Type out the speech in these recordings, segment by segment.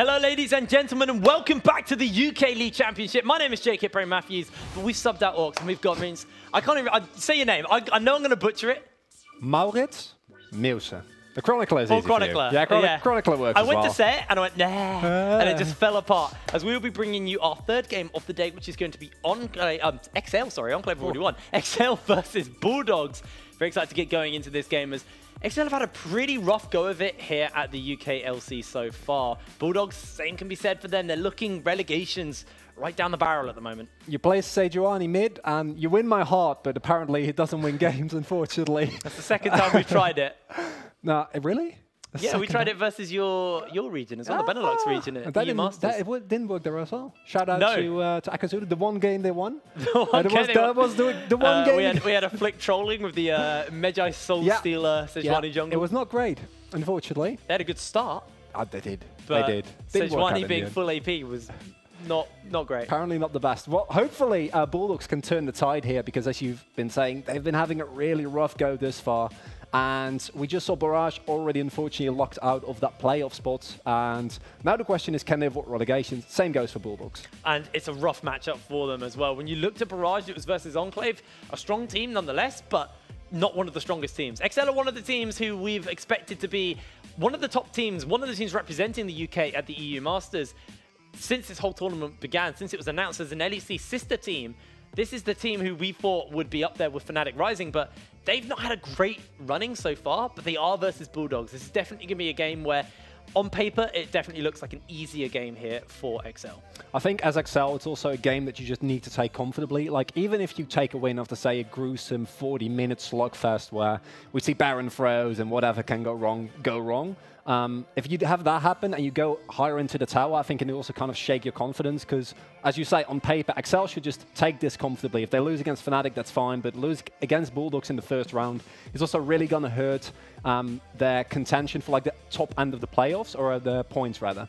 Hello, ladies and gentlemen, and welcome back to the UK League Championship. My name is Jake Hipper Matthews, but we've subbed out Orcs, and we've got means. I can't even say your name. I know I'm going to butcher it. Maurits Meuse. The Chronicler is or easy Chronicler. For you. Yeah, Chronicler works I went as well. to say it, and I went, nah, and it just fell apart. As we will be bringing you our third game of the day, which is going to be XL, sorry, Enclave have already won. XL versus Bulldogs. Very excited to get going into this game as XL have had a pretty rough go of it here at the UKLC so far. Bulldogs, same can be said for them. They're looking relegations right down the barrel at the moment. You play Sejuani mid, and you win my heart, but apparently he doesn't win games, unfortunately. That's the second time we've tried it. No, really? Yeah, we tried it versus your region as well, the Benelux region at EU Masters. It didn't work there as well. Shout out to Akazuru, the one game they won. That was the one game. We had a flick trolling with the Medjay Soul Stealer Sejuani jungle. It was not great, unfortunately. They had a good start. They did. But they did. Sejuani being full AP was not great. Apparently not the best. Well, hopefully Bulldogs can turn the tide here because, as you've been saying, they've been having a really rough go this far. And we just saw Barrage already, unfortunately, locked out of that playoff spot. And now the question is, can they avoid relegation? Same goes for Bulldogs. And it's a rough matchup for them as well. When you looked at Barrage, it was versus Enclave. A strong team nonetheless, but not one of the strongest teams. XL are one of the teams who we've expected to be one of the top teams, one of the teams representing the UK at the EU Masters. Since this whole tournament began, since it was announced as an LEC sister team, this is the team who we thought would be up there with Fnatic Rising, but they've not had a great running so far, but they are versus Bulldogs. This is definitely going to be a game where, on paper, it definitely looks like an easier game here for XL. I think as XL, it's also a game that you just need to take comfortably. Like, even if you take a win after, say, a gruesome 40-minute slugfest where we see Baron throws and whatever can go wrong. If you have that happen and you go higher into the tower, I think it can also kind of shake your confidence because, as you say, on paper, XL should just take this comfortably. If they lose against Fnatic, that's fine, but lose against Bulldogs in the first round is also really going to hurt their contention for like the top end of the playoffs, or the points, rather.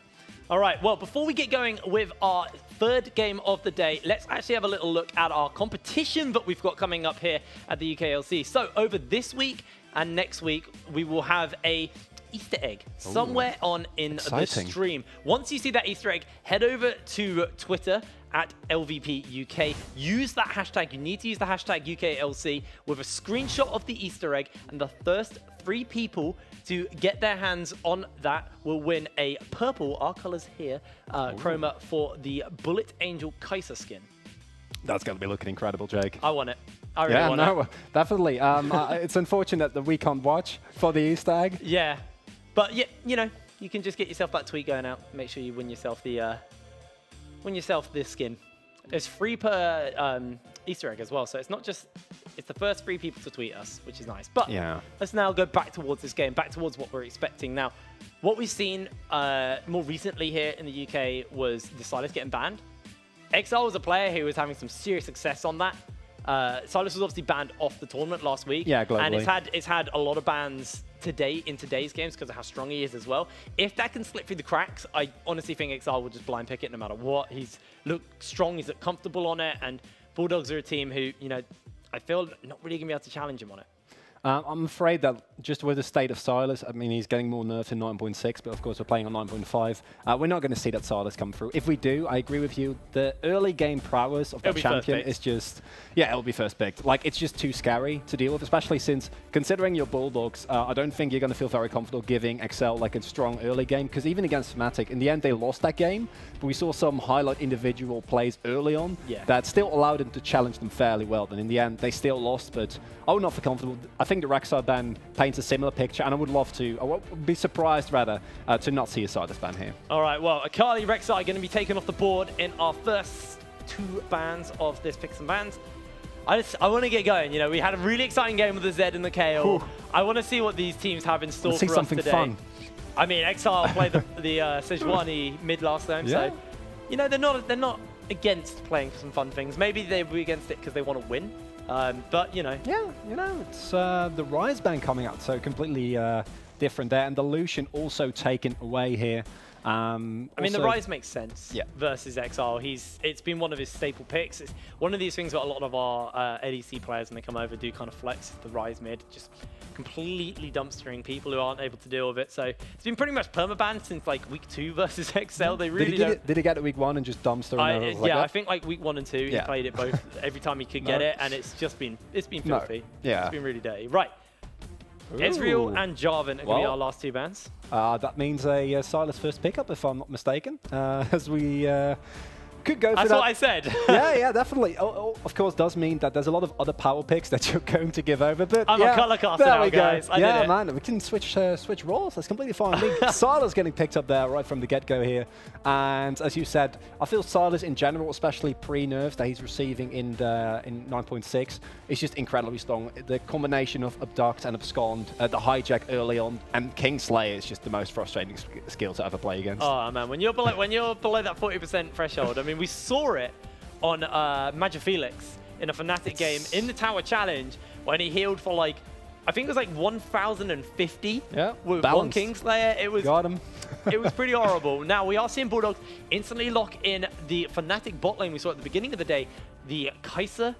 All right, well, before we get going with our third game of the day, let's actually have a little look at our competition that we've got coming up here at the UKLC. So over this week and next week, we will have a Easter egg somewhere on in the stream. Once you see that Easter egg, head over to Twitter at LVPUK. Use that hashtag. You need to use the hashtag UKLC with a screenshot of the Easter egg, and the first 3 people to get their hands on that will win a purple, our colors here, chroma for the Bullet Angel Kaiser skin. That's going to be looking incredible, Jake. I want it. I really want it. Definitely. It's unfortunate that we can't watch for the Easter egg. Yeah. But, yeah, you know, you can just get yourself that tweet going out. Make sure you win yourself the this skin. It's free per Easter egg as well, so it's not just, it's the first 3 people to tweet us, which is nice. But let's now go back towards this game, back towards what we're expecting. Now, what we've seen more recently here in the UK was the Silas getting banned. XL was a player who was having some serious success on that. Silas was obviously banned off the tournament last week. Yeah, globally. And it's had a lot of bans in today's games because of how strong he is as well. If that can slip through the cracks, I honestly think XL will just blind pick it no matter what. He's looked strong, he's looked comfortable on it, and Bulldogs are a team who, you know, I feel not really going to be able to challenge him on it. I'm afraid that just with the state of Silas, I mean, he's getting more nerfs in 9.6, but of course we're playing on 9.5. We're not going to see that Silas come through. If we do, I agree with you. The early game prowess of the champion is just, it'll be first picked. Like, it's just too scary to deal with, especially since, considering your Bulldogs, I don't think you're going to feel very comfortable giving XL like a strong early game, because even against Fnatic, in the end they lost that game, but we saw some highlight individual plays early on that still allowed them to challenge them fairly well. And in the end, they still lost, but I would not feel comfortable. I think the Rek'Sai ban paints a similar picture, and I would be surprised rather to not see a Silas ban here. All right, well, Akali Rek'Sai going to be taken off the board in our first 2 bans of this Picks and Bans. I want to get going. You know, we had a really exciting game with the Zed and the KO. I want to see what these teams have in store for us today. Fun. I mean, Exile played the Sejuani mid last time, so you know they're not against playing some fun things. Maybe they'll be against it because they want to win. But, you know. Yeah, you know, it's the Rise ban coming out, so completely different there. And the Lucian also taken away here. I mean, the Rise makes sense versus Exile. It's been one of his staple picks. It's one of these things that a lot of our ADC players, when they come over, do kind of flex. The Rise mid, just completely dumpstering people who aren't able to deal with it. So it's been pretty much permaban since like week 2 versus Excel. They really did he get to week 1 and just dumpster? I think like week 1 and 2, he played it both every time he could get it, and it's been filthy. It's been really dirty. Right. Ezreal and Jarvan are going to be our last 2 bans. That means a Sylas first pickup, if I'm not mistaken, as we could go for That's that. what I said. yeah, definitely. Of course, does mean that there's a lot of other power picks that you're going to give over. But I'm a color caster now, guys. Yeah, man, we can switch roles. That's completely fine. I think Sylas getting picked up there right from the get-go here. And as you said, I feel Sylas in general, especially pre-nerfs that he's receiving in 9.6, is just incredibly strong. The combination of Abduct and Abscond, the hijack early on, and Kingslayer is just the most frustrating skill to ever play against. Oh man, when you're below that 40% threshold, I mean, we saw it on Magifelix in a Fnatic game in the Tower Challenge when he healed for like, I think it was like 1,050 with balanced. one Kingslayer. It was Got him. It was pretty horrible. Now we are seeing Bulldogs instantly lock in the Fnatic bot lane we saw at the beginning of the day. The Kalista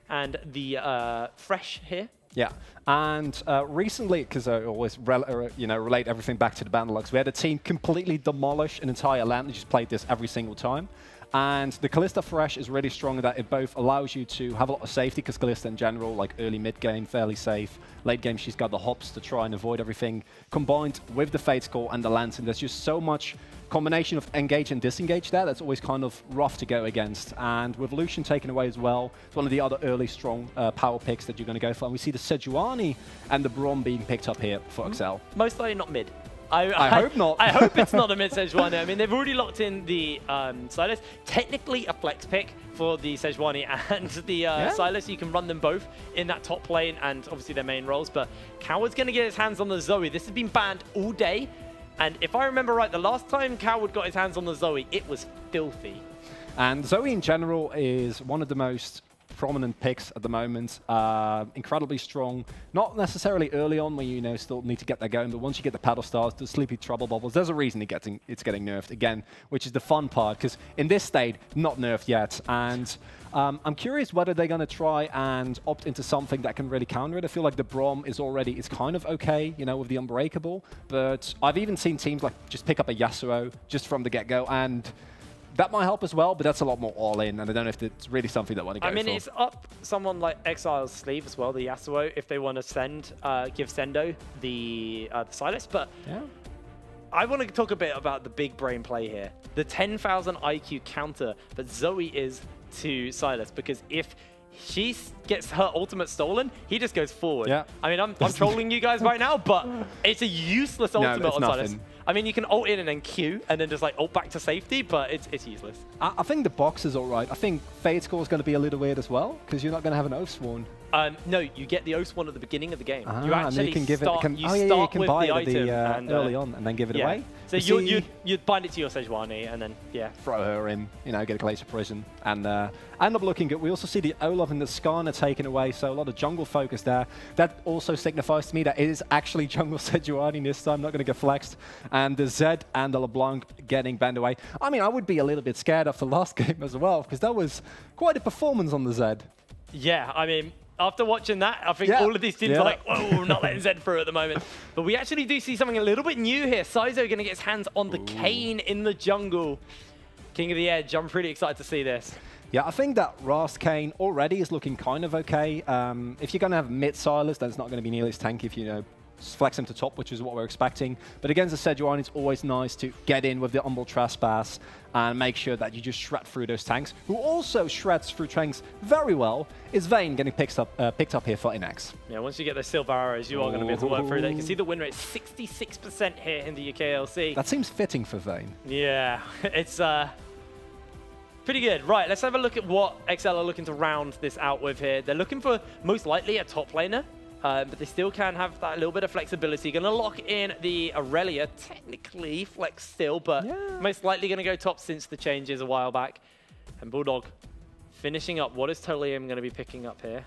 and the Fresh here. Yeah, and recently, because I always relate everything back to the Bannerlocks, we had a team completely demolish an entire land and just played this every single time. And the Kalista Fresh is really strong in that it both allows you to have a lot of safety, because Kalista in general, like early mid-game, fairly safe. Late game, she's got the hops to try and avoid everything. Combined with the Fate's Call and the Lantern, there's just so much combination of engage and disengage there that's always kind of rough to go against. And with Lucian taken away as well, it's one of the other early strong power picks that you're going to go for. And we see the Sejuani and the Braum being picked up here for Excel. Most likely not mid. I hope not. I hope it's not a mid Sejuani. I mean, they've already locked in the Sylas. Technically a flex pick for the Sejuani and the Sylas. You can run them both in that top lane and obviously their main roles. But Coward's going to get his hands on the Zoe. This has been banned all day. And if I remember right, the last time Coward got his hands on the Zoe, it was filthy. And Zoe in general is one of the most prominent picks at the moment. Incredibly strong. Not necessarily early on when you still need to get that going, but once you get the paddle stars, the sleepy trouble bubbles, there's a reason it's getting nerfed again, which is the fun part, because in this state, not nerfed yet. And I'm curious whether they're going to try and opt into something that can really counter it. I feel like the Braum is kind of okay, with the Unbreakable, but I've even seen teams like just pick up a Yasuo just from the get-go, and that might help as well, but that's a lot more all-in, and I don't know if it's really something that I want to go for. I mean, it's up someone like Exile's sleeve as well, the Yasuo, if they want to give Sendo the Sylas, but I want to talk a bit about the big brain play here. The 10,000 IQ counter that Zoe is to Sylas, because if she gets her ultimate stolen, he just goes forward. Yeah. I mean, I'm trolling you guys right now, but it's a useless ultimate on Sylas. I mean, you can ult in and then Q, and then just like ult back to safety, but it's useless. I think the box is all right. I think Fate's Call is going to be a little weird as well, because you're not going to have an Oath Sworn. No, you get the Oath Sworn at the beginning of the game. You actually you can give start, it. You can buy the item early on and then give it away. So you'd bind it to your Sejuani and then throw her in. Get a Glacier Prison and end up looking good. We also see the Olaf and the Skarner taken away, so a lot of jungle focus there. That also signifies to me that it is actually jungle Sejuani this time, not going to get flexed. And the Zed and the LeBlanc getting banned away. I mean, I would be a little bit scared after the last game as well, because that was quite a performance on the Zed. Yeah, I mean, after watching that, I think all of these teams are like, whoa, not letting Zed through at the moment. But we actually do see something a little bit new here. Sizo going to get his hands on the Kayn in the jungle. King of the Edge, I'm pretty excited to see this. Yeah, I think that Rast Kayn already is looking kind of okay. If you're going to have mid Sylas, then it's not going to be nearly as tanky if you flex him to top, which is what we're expecting. But against the Sejuani, it's always nice to get in with the Humble Trespass and make sure that you just shred through those tanks. Who also shreds through tanks very well is Vayne getting picked up here for Inex. Yeah, once you get those silver arrows, you are going to be able to work through that. You can see the win rate 66% here in the UKLC. That seems fitting for Vayne. Yeah, it's pretty good. Right, let's have a look at what XL are looking to round this out with here. They're looking for most likely a top laner. But they still can have that little bit of flexibility. Going to lock in the Aurelia, technically flex still, but most likely going to go top since the changes a while back. And Bulldog finishing up. What is Tolium going to be picking up here?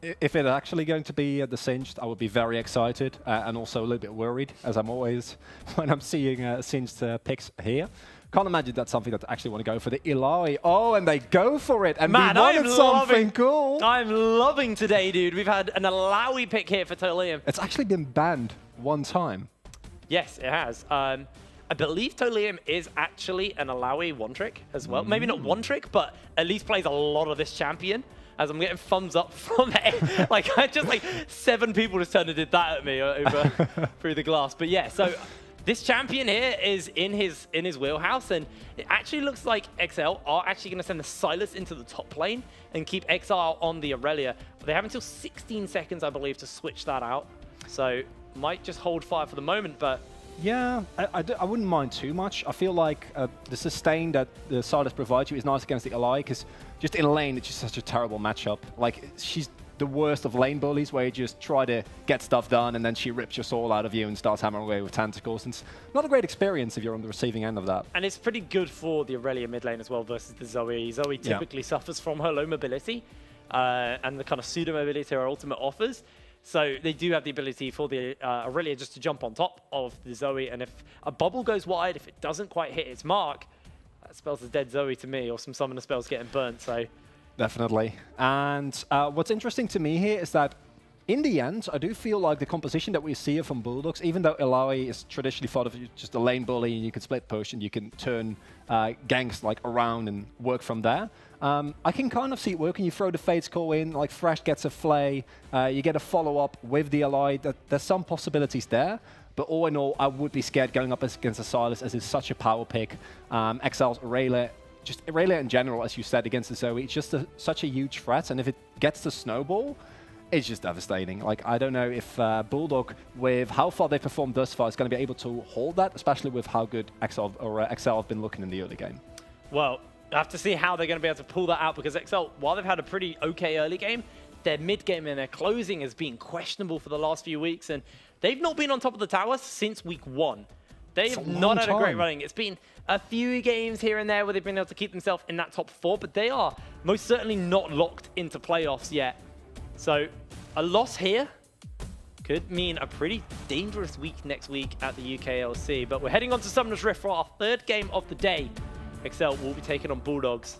If it's actually going to be the Singed, I would be very excited and also a little bit worried, as I'm always when I'm seeing Singed picks here. Can't imagine that's something that I actually want to go for the Ilaoi. Oh, and they go for it, and man, we wanted something cool. I'm loving today, dude. We've had an Ilaoi pick here for Tolium. It's actually been banned one time. Yes, it has. I believe Tolium is actually an Ilaoi one-trick as well. Maybe not one-trick, but at least plays a lot of this champion. As I'm getting thumbs up from it. Like, just like 7 people just turned and did that at me over through the glass. But yeah, so this champion here is in his wheelhouse, and it actually looks like XL are actually going to send the Sylas into the top lane and keep Exile on the Aurelia. But they have until 16 seconds, I believe, to switch that out. So might just hold fire for the moment, but yeah, I wouldn't mind too much. I feel like the sustain that the Sylas provides you is nice against the Ilaoi, because just in lane, it's just such a terrible matchup. Like, she's the worst of lane bullies, where you just try to get stuff done, and then she rips your soul out of you and starts hammering away with tentacles. And it's not a great experience if you're on the receiving end of that. And it's pretty good for the Aurelia mid lane as well versus the Zoe. Zoe typically suffers from her low mobility and the kind of pseudo mobility her ultimate offers. So they do have the ability for the Aurelia just to jump on top of the Zoe, and if a bubble goes wide, if it doesn't quite hit its mark, that spells a dead Zoe to me, or some summoner spells getting burnt. So definitely. And what's interesting to me here is that in the end, I do feel like the composition that we see from Bulldogs, even though Ilaoi is traditionally thought of just a lane bully and you can split push and you can turn ganks like around and work from there, I can kind of see it working. You throw the Fate's Call in, like Thresh gets a Flay, you get a follow-up with the Ilaoi. There's some possibilities there. But all in all, I would be scared going up against the Sylas, as it's such a power pick. Exile's Aurelia, just Aurelia in general, as you said, against the Zoe, it's just such a huge threat. And if it gets to snowball, it's just devastating. Like, I don't know if Bulldog, with how far they performed thus far, is going to be able to hold that, especially with how good XL have been looking in the early game. Well, I have to see how they're going to be able to pull that out, because XL, while they've had a pretty okay early game, their mid game and their closing has been questionable for the last few weeks, and they've not been on top of the tower since week 1. They've not had a great running. It's been a few games here and there where they've been able to keep themselves in that top 4, but they are most certainly not locked into playoffs yet. So a loss here could mean a pretty dangerous week next week at the UKLC. But we're heading on to Summoner's Rift for our 3rd game of the day. XL will be taking on Bulldogs.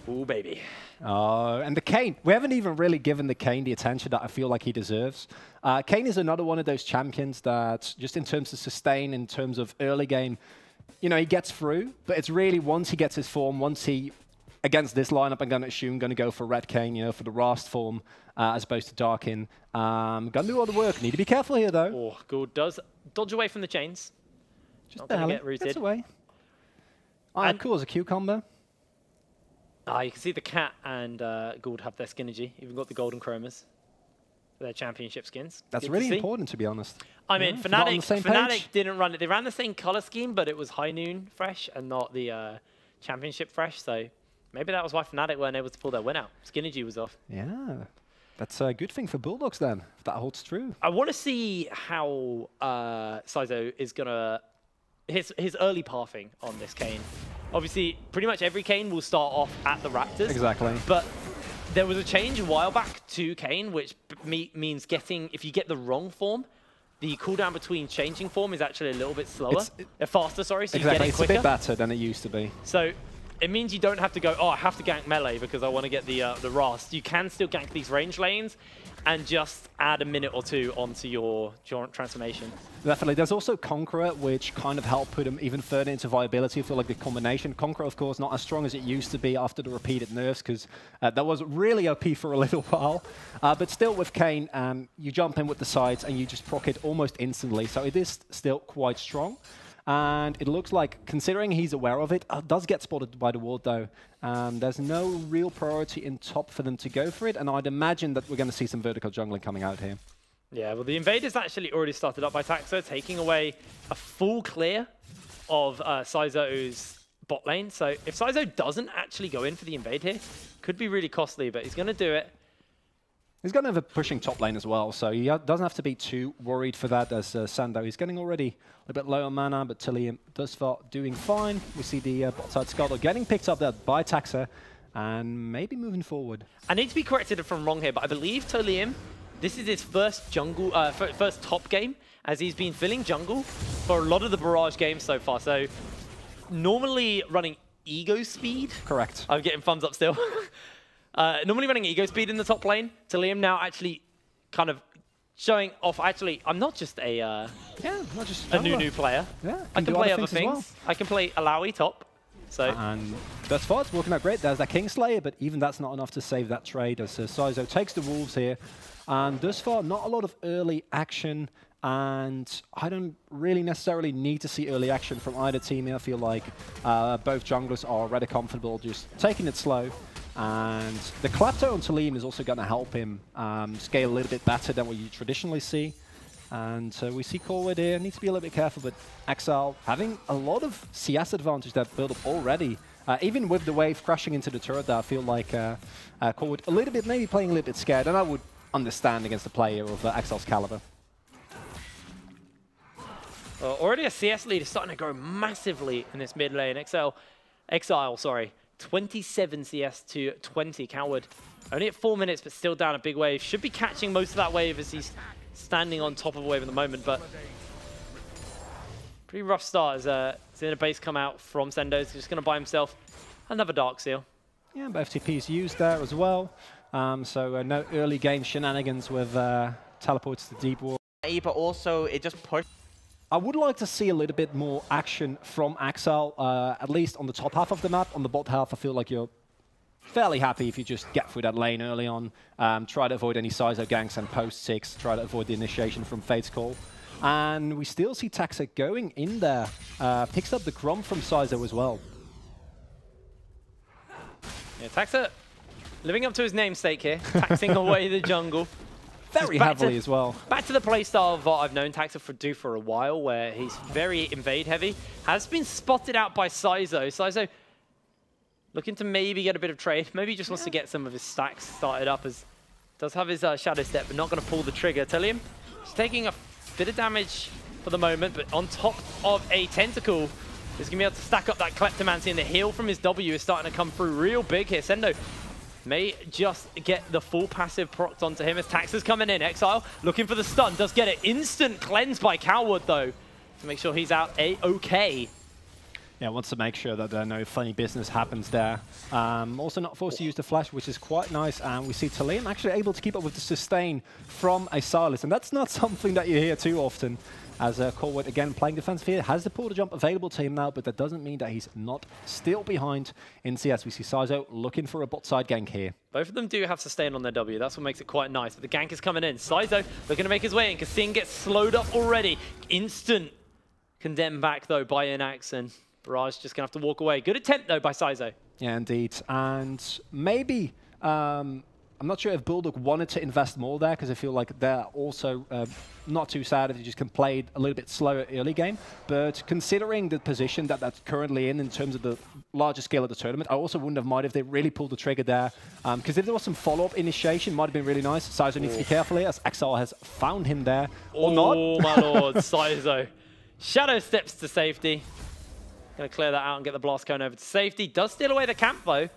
Ooh, baby. And the Kayn. We haven't even really given the Kayn the attention that I feel like he deserves. Kayn is another one of those champions that, just in terms of sustain, in terms of early game, you know, he gets through. But it's really once he gets his form, once he, against this lineup, I'm going to assume going to go for Red Kayn, you know, for the Rast form, as opposed to Darkin. Going to do all the work. Need to be careful here, though. Oh, Gould does dodge away from the chains. Just barely. Gets away. And cool as a cucumber. You can see the Cat and Gould have their Skinergy. Even got the golden chromas for their championship skins. That's really important, to be honest. I mean, Fnatic didn't run it. They ran the same color scheme, but it was High Noon Fresh and not the championship Fresh. So maybe that was why Fnatic weren't able to pull their win out. Skinergy was off. Yeah. That's a good thing for Bulldogs then, if that holds true. I want to see how Saizo is going to... His early pathing on this Kayn. Obviously, pretty much every Kayn will start off at the Raptors. Exactly. But there was a change a while back to Kayn, which means getting, if you get the wrong form, the cooldown between changing form is actually a little bit slower. Faster, sorry, so exactly. You get it quicker. It's a bit better than it used to be. So it means you don't have to go, oh, I have to gank melee because I want to get the Rast. You can still gank these range lanes and just add a minute or two onto your transformation. Definitely. There's also Conqueror, which kind of helped put him even further into viability. I feel like the combination. Conqueror, of course, not as strong as it used to be after the repeated nerfs, because that was really OP for a little while. But still with Kayn, you jump in with the sides and you just proc it almost instantly. So it is still quite strong. And it looks like, considering he's aware of it, does get spotted by the ward though. There's no real priority in top for them to go for it, and I'd imagine that we're going to see some vertical jungling coming out here. Yeah, well, the invaders actually already started up by Taxa, taking away a full clear of Saizo's bot lane. So if Saizo doesn't actually go in for the invade here, could be really costly, but he's going to do it. He's going to have a pushing top lane as well, so he doesn't have to be too worried for that as Sando. He's getting already a bit low on mana, but Tilium does start doing fine. We see the bot side Scuttle getting picked up there by Taxa. and maybe moving forward. I need to be corrected if I'm wrong here, but I believe Tolium, this is his first jungle, first top game, as he's been filling jungle for a lot of the Barrage games so far. So normally running ego speed. Correct. I'm getting thumbs up still. Normally running ego speed in the top lane. Tolium now actually kind of showing off. Actually, I'm not just a not just a new player. Yeah, I can play other things. Well. I can play Alawi top. So. And thus far, it's working out great. There's that Kingslayer, but even that's not enough to save that trade as Sizo takes the Wolves here. And thus far, not a lot of early action. And I don't really necessarily need to see early action from either team here. I feel like both junglers are rather comfortable just taking it slow. And the Clapto on Tolium is also going to help him scale a little bit better than what you traditionally see. And we see Corwood here, needs to be a little bit careful, but Exile having a lot of CS advantage that built up already. Even with the wave crashing into the turret there, I feel like Corwood a little bit, maybe playing a little bit scared, and I would understand against a player of Exile's caliber. Already a CS lead is starting to grow massively in this mid lane. Exile, sorry. 27 CS to 20. Coward only at 4 minutes, but still down a big wave. Should be catching most of that wave as he's standing on top of a wave at the moment, but pretty rough start as Xena base come out from Sendo. He's just going to buy himself another Dark Seal. Yeah, but FTP's used there as well. So no early game shenanigans with teleports to deep wall. But also, it just pushed. I would like to see a little bit more action from Exile, at least on the top half of the map. On the bot half, I feel like you're fairly happy if you just get through that lane early on. Try to avoid any Sizo ganks and post 6. Try to avoid the initiation from Fate's Call. And we still see Taxa going in there. Picks up the Grom from Sizo as well. Yeah, Taxa living up to his namesake here, taxing away the jungle. Very heavily as well. Back to the playstyle of what I've known Taxa do for a while, where he's very invade heavy. Has been spotted out by Sizo. Sizo looking to maybe get a bit of trade. Maybe he just wants to get some of his stacks started up, as does have his Shadow Step, but not going to pull the trigger. Tolium, he's taking a bit of damage for the moment, but on top of a Tentacle, he's going to be able to stack up that Kleptomancy, and the heal from his W is starting to come through real big here. Sendo may just get the full passive procced onto him as Taxa's coming in. Exile looking for the stun, does get it. Instant cleanse by Coward though, to make sure he's out A-okay. Yeah, wants to make sure that no funny business happens there. Also not forced to use the flash, which is quite nice. And we see Tolium actually able to keep up with the sustain from a Silas. And that's not something that you hear too often. As Corwood, again, playing defensive here, has the portal jump available to him now, but that doesn't mean that he's not still behind in CS. We see Sizo looking for a bot side gank here. Both of them do have sustain on their W. That's what makes it quite nice. But the gank is coming in. Sizo looking to make his way in. Kassin gets slowed up already. Instant condemned back, though, by Inax. And Barrage just going to have to walk away. Good attempt, though, by Sizo. Yeah, indeed. And maybe I'm not sure if Bulldog wanted to invest more there, because I feel like they're also not too sad if you just can play it a little bit slower early game. But considering the position that that's currently in terms of the larger scale of the tournament, I also wouldn't have minded if they really pulled the trigger there. Because if there was some follow-up initiation, might have been really nice. Sizo needs to be careful here, as Exile has found him there. Or not. Oh, my lord, Sizo. Shadow steps to safety. Going to clear that out and get the blast cone over to safety. Does steal away the camp, though.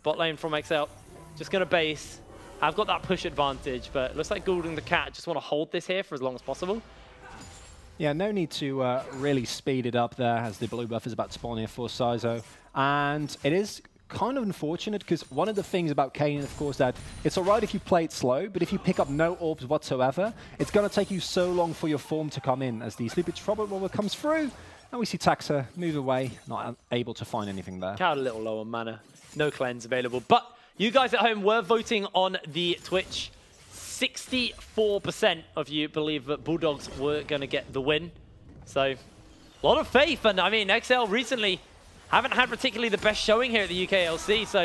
Bot lane from Exile. Just going to base. I've got that push advantage, but it looks like Gould and the Cat just want to hold this here for as long as possible. Yeah, no need to really speed it up there, as the blue buff is about to spawn here for Sizo. And it is kind of unfortunate, because one of the things about Kayn, of course, that it's alright if you play it slow, but if you pick up no orbs whatsoever, it's going to take you so long for your form to come in, as the Sleepy Trouble Roller comes through. And we see Taxa move away, not able to find anything there. Cat a little low on mana. No cleanse available, but you guys at home were voting on the Twitch. 64% of you believe that Bulldogs were going to get the win. So, a lot of faith. And I mean, XL recently haven't had particularly the best showing here at the UKLC. So,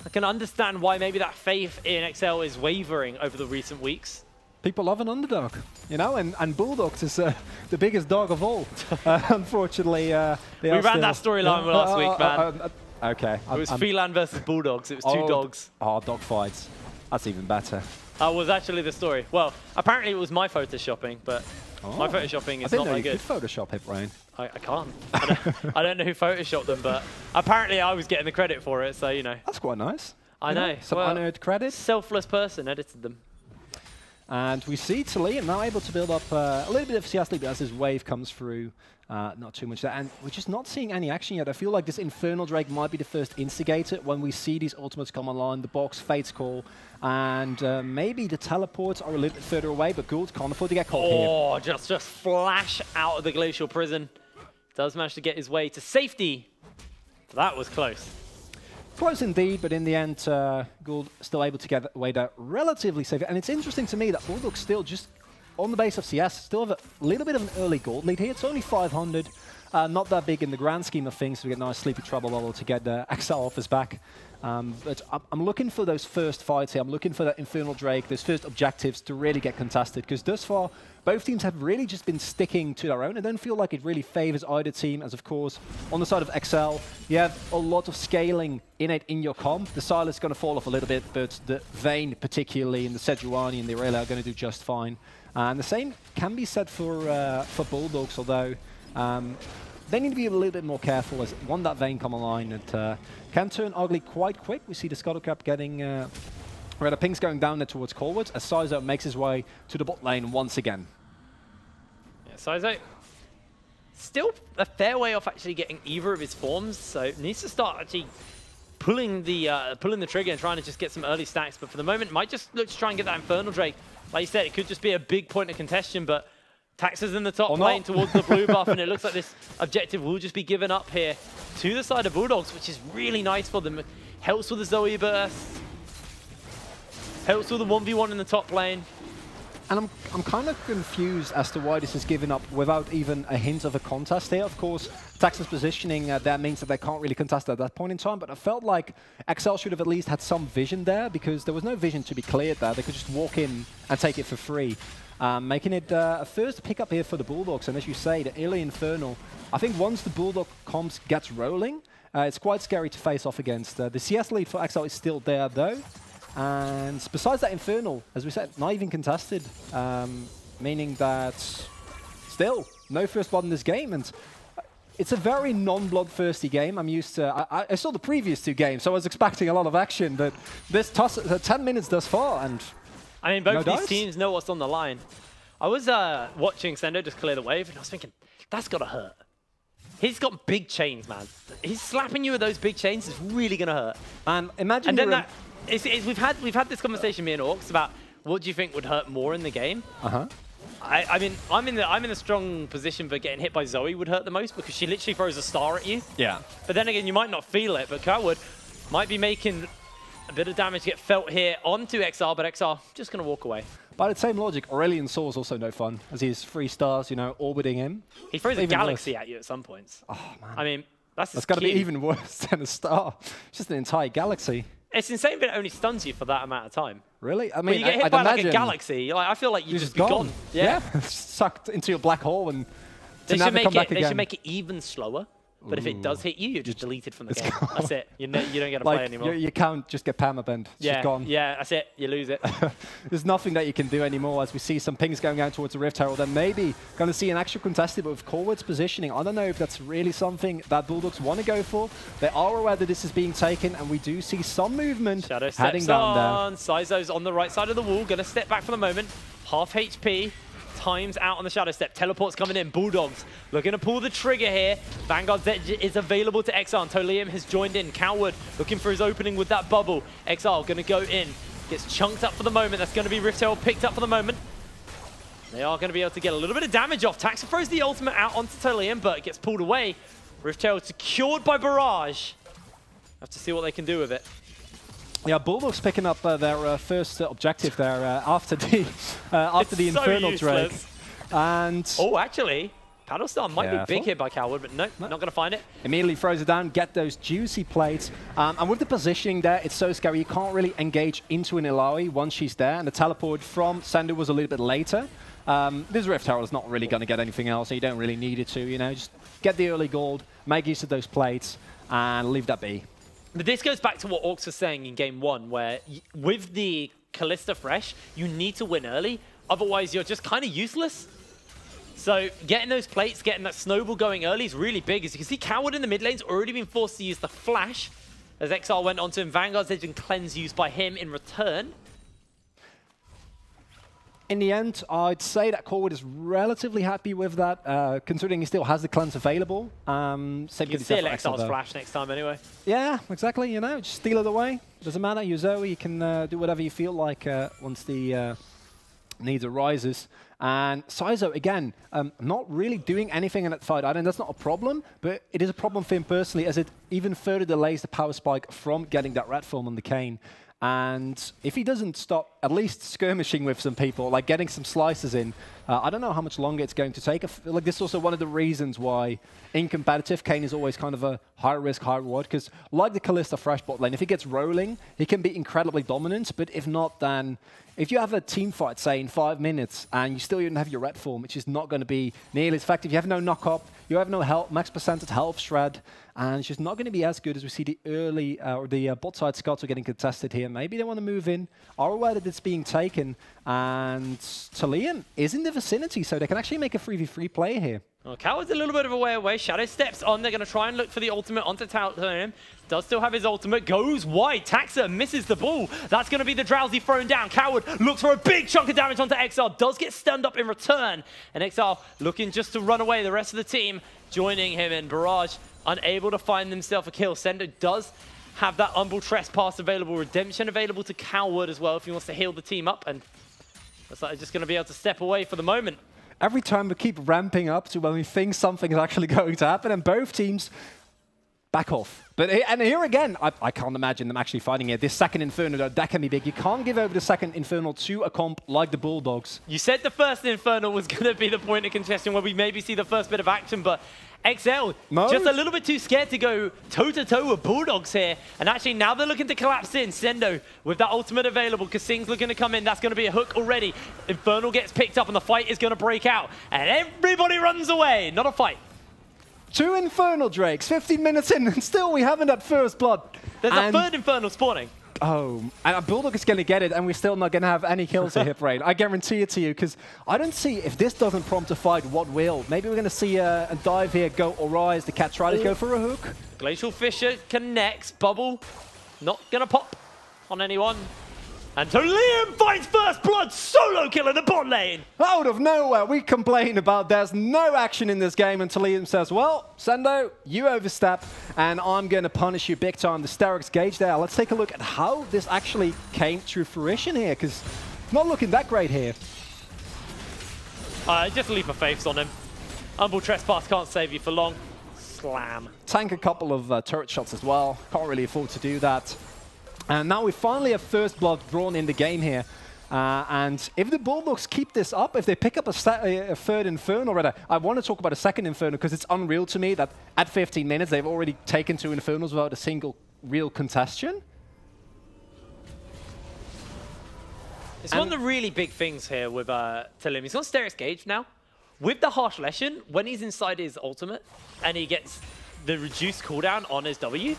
I can understand why maybe that faith in XL is wavering over the recent weeks. People love an underdog, you know, and Bulldogs is the biggest dog of all. Unfortunately, we ran that storyline last week, man. Okay. It was Feline versus Bulldogs. It was two dogs. Oh, dog fights. That's even better. That was actually the story. Well, apparently it was my photoshopping, but Oh. My photoshopping is not that good. I didn't know you could Photoshop it, Brian. I can't. I don't know who photoshopped them, but apparently I was getting the credit for it, so you know. That's quite nice. I know. Some unearned credit. Selfless person edited them. And we see Liam now able to build up a little bit of CS lead as his wave comes through. Not too much there. And we're just not seeing any action yet. I feel like this Infernal Drake might be the first instigator when we see these ultimates come online, the box, Fate's Call, and maybe the teleports are a little bit further away, but Gould can't afford to get caught here. Oh, just flash out of the Glacial Prison. Does manage to get his way to safety. That was close. Close indeed, but in the end, Gould still able to get away there relatively safe. And it's interesting to me that Bulldog still just on the base of CS, still have a little bit of an early gold lead here. It's only 500, not that big in the grand scheme of things. We get a nice Sleepy Trouble level to get XL off his back. But I'm looking for those first fights here. I'm looking for that Infernal Drake, those first objectives to really get contested. Because thus far, both teams have really just been sticking to their own. I don't feel like it really favors either team, as of course, on the side of XL, you have a lot of scaling innate in your comp. The Silas is going to fall off a little bit, but the Vayne particularly, and the Sejuani and the Irelia are going to do just fine. And the same can be said for Bulldogs, although they need to be a little bit more careful as one that Vayne come online and can turn ugly quite quick. We see the Scuttle Cap getting the pings going down there towards Colwood as Sizo makes his way to the bot lane once again. Yeah, Sizo still a fair way off actually getting either of his forms, so needs to start actually pulling the trigger and trying to just get some early stacks. But for the moment, might just look to try and get that Infernal Drake. Like you said, it could just be a big point of contention, but Taxa's in the top lane towards the blue buff, and it looks like this objective will just be given up here to the side of Bulldogs, which is really nice for them. It helps with the Zoe burst, helps with the 1v1 in the top lane. And I'm kind of confused as to why this is given up without even a hint of a contest here. Of course, Taxa's positioning, that means that they can't really contest at that point in time, but I felt like XL should have at least had some vision there, because there was no vision to be cleared there. They could just walk in and take it for free. Making it a first pickup here for the Bulldogs, and as you say, the early Infernal. I think once the Bulldog comps gets rolling, it's quite scary to face off against. The CS lead for XL is still there though. And besides that Infernal, as we said, not even contested, meaning that still no first blood in this game. And it's a very non-bloodthirsty game. I'm used to, I saw the previous two games, so I was expecting a lot of action, but this 10 minutes thus far, and I mean, both these teams know what's on the line. I was watching Sendo just clear the wave, and I was thinking, that's got to hurt. He's got big chains, man. He's slapping you with those big chains is really going to hurt. And imagine we've had this conversation, me and Orcs, about what do you think would hurt more in the game. I mean, I'm in the strong position for getting hit by Zoe would hurt the most, because she literally throws a star at you. Yeah. But then again, you might not feel it, but Kerwood might be making a bit of damage get felt here onto XR, but XR just going to walk away. By the same logic, Aurelion Saw is also no fun, as he's 3 stars, you know, orbiting him. He throws a galaxy at you at some points. Oh, man. I mean, that's got to be even worse than a star. It's just an entire galaxy. It's insane that it only stuns you for that amount of time. Really? I mean, when you get hit by like a galaxy, I feel like you'd just be gone. Yeah. Sucked into your black hole and they should make it even slower. But if it does hit you, you're just deleted from the game. Gone. That's it. You don't get to play anymore. You can't just get permabanned. It's just gone. Yeah, that's it. You lose it. There's nothing that you can do anymore as we see some pings going out towards the Rift Herald. And maybe going to see an actual contested, but with Colwood's positioning, I don't know if that's really something that Bulldogs want to go for. They are aware that this is being taken, and we do see some movement heading down there. Sizo's on the right side of the wall, going to step back for the moment. Half HP. Times out on the Shadow Step. Teleport's coming in. Bulldogs looking to pull the trigger here. Vanguard's Edge is available to XR. Tolium has joined in. Coward looking for his opening with that bubble. XR going to go in. Gets chunked up for the moment. That's going to be Rift Herald picked up for the moment. They are going to be able to get a little bit of damage off. Taxa throws the ultimate out onto Tolium, but it gets pulled away. Rift Herald secured by Barrage. Have to see what they can do with it. Yeah, Bulldogs picking up their first objective there after the Infernal Drake. And oh, actually, Paddlestar might be big here by Coward, but no, not going to find it. Immediately throws it down, get those juicy plates. And with the positioning there, it's so scary. You can't really engage into an Ilaoi once she's there. And the teleport from Sandu was a little bit later. This Rift Herald is not really going to get anything else, so you don't really need it to, you know. Just get the early gold, make use of those plates, and leave that be. But this goes back to what Orcs was saying in Game 1, where with the Kalista Fresh, you need to win early, otherwise you're just kind of useless. So getting those plates, getting that snowball going early is really big. As you can see, Coward in the mid lane's already been forced to use the flash. As Exile went onto him, Vanguard's Edge and Cleanse used by him in return. In the end, I'd say that Corwood is relatively happy with that, considering he still has the cleanse available. You can steal Exile's flash next time anyway. Yeah, exactly, you know, just steal it away. Doesn't matter, you're Zoe, you can do whatever you feel like once the need arises. And Saizo, again, not really doing anything in that fight. I think that's not a problem, but it is a problem for him personally, as it even further delays the power spike from getting that red form on the Kayn. And if he doesn't stop at least skirmishing with some people, like getting some slices in, I don't know how much longer it's going to take. I feel like this is also one of the reasons why in competitive, Kayn is always kind of a high risk, high reward, because like the Kalista fresh bot lane, if he gets rolling, he can be incredibly dominant, but if not, then if you have a team fight, say, in 5 minutes, and you still don't have your red form, which is not going to be nearly as effective, you have no knock-up, you have no health, max percentage health shred, and it's just not going to be as good as we see the early, or the bot side Scots are getting contested here. Maybe they want to move in, are aware that it's being taken, and Talion is in the vicinity, so they can actually make a 3v3 play here. Well, Coward's a little bit of a way away. Shadow steps on. They're going to try and look for the ultimate onto Talion. Does still have his ultimate. Goes wide. Taxa misses the ball. That's going to be the Drowsy thrown down. Coward looks for a big chunk of damage onto Exile. Does get stunned up in return. And Exile looking just to run away. The rest of the team joining him in Barrage. Unable to find themselves a kill. Sendo does have that Humble Trespass available. Redemption available to Coward as well if he wants to heal the team up. And looks like they're just going to be able to step away for the moment. Every time we keep ramping up to when we think something is actually going to happen, and both teams back off. And here again, I can't imagine them actually fighting here. This second Inferno, though, that can be big. You can't give over the second Inferno to a comp like the Bulldogs. You said the first Inferno was going to be the point of congestion where we maybe see the first bit of action, but XL just a little bit too scared to go toe-to-toe with Bulldogs here. And actually, now they're looking to collapse in. Sendo with that ultimate available. Kasing's looking to come in. That's going to be a hook already. Infernal gets picked up and the fight is going to break out. And everybody runs away. Not a fight. 2 Infernal Drakes, 15 minutes in, and still we haven't had first blood. There's a third Infernal spawning. Oh, and Bulldog is going to get it, and we're still not going to have any kills at hit rate. I guarantee it to you, because I don't see, if this doesn't prompt a fight, what will? Maybe we're going to see a dive here go or rise. The Cat try to go for a hook. Glacial Fissure connects. Bubble not going to pop on anyone. And so Liam finds first blood, solo kill in the bot lane. Out of nowhere, we complain about there's no action in this game until Liam says, well, Sendo, you overstep, and I'm going to punish you big time. The Sterix gauge there. Let's take a look at how this actually came to fruition here, because not looking that great here. Just a leap of faith on him. Humble Trespass can't save you for long. Slam. Tank a couple of turret shots as well. Can't really afford to do that. And now we finally have first blood drawn in the game here. And if the Bulldogs keep this up, if they pick up a third Inferno, rather, I want to talk about a second Inferno because it's unreal to me that at 15 minutes they've already taken 2 Infernos without a single real contestation. It's one of the really big things here with Talim. He's on Sterix Gauge now. With the Harsh Lesson, when he's inside his ultimate and he gets the reduced cooldown on his W,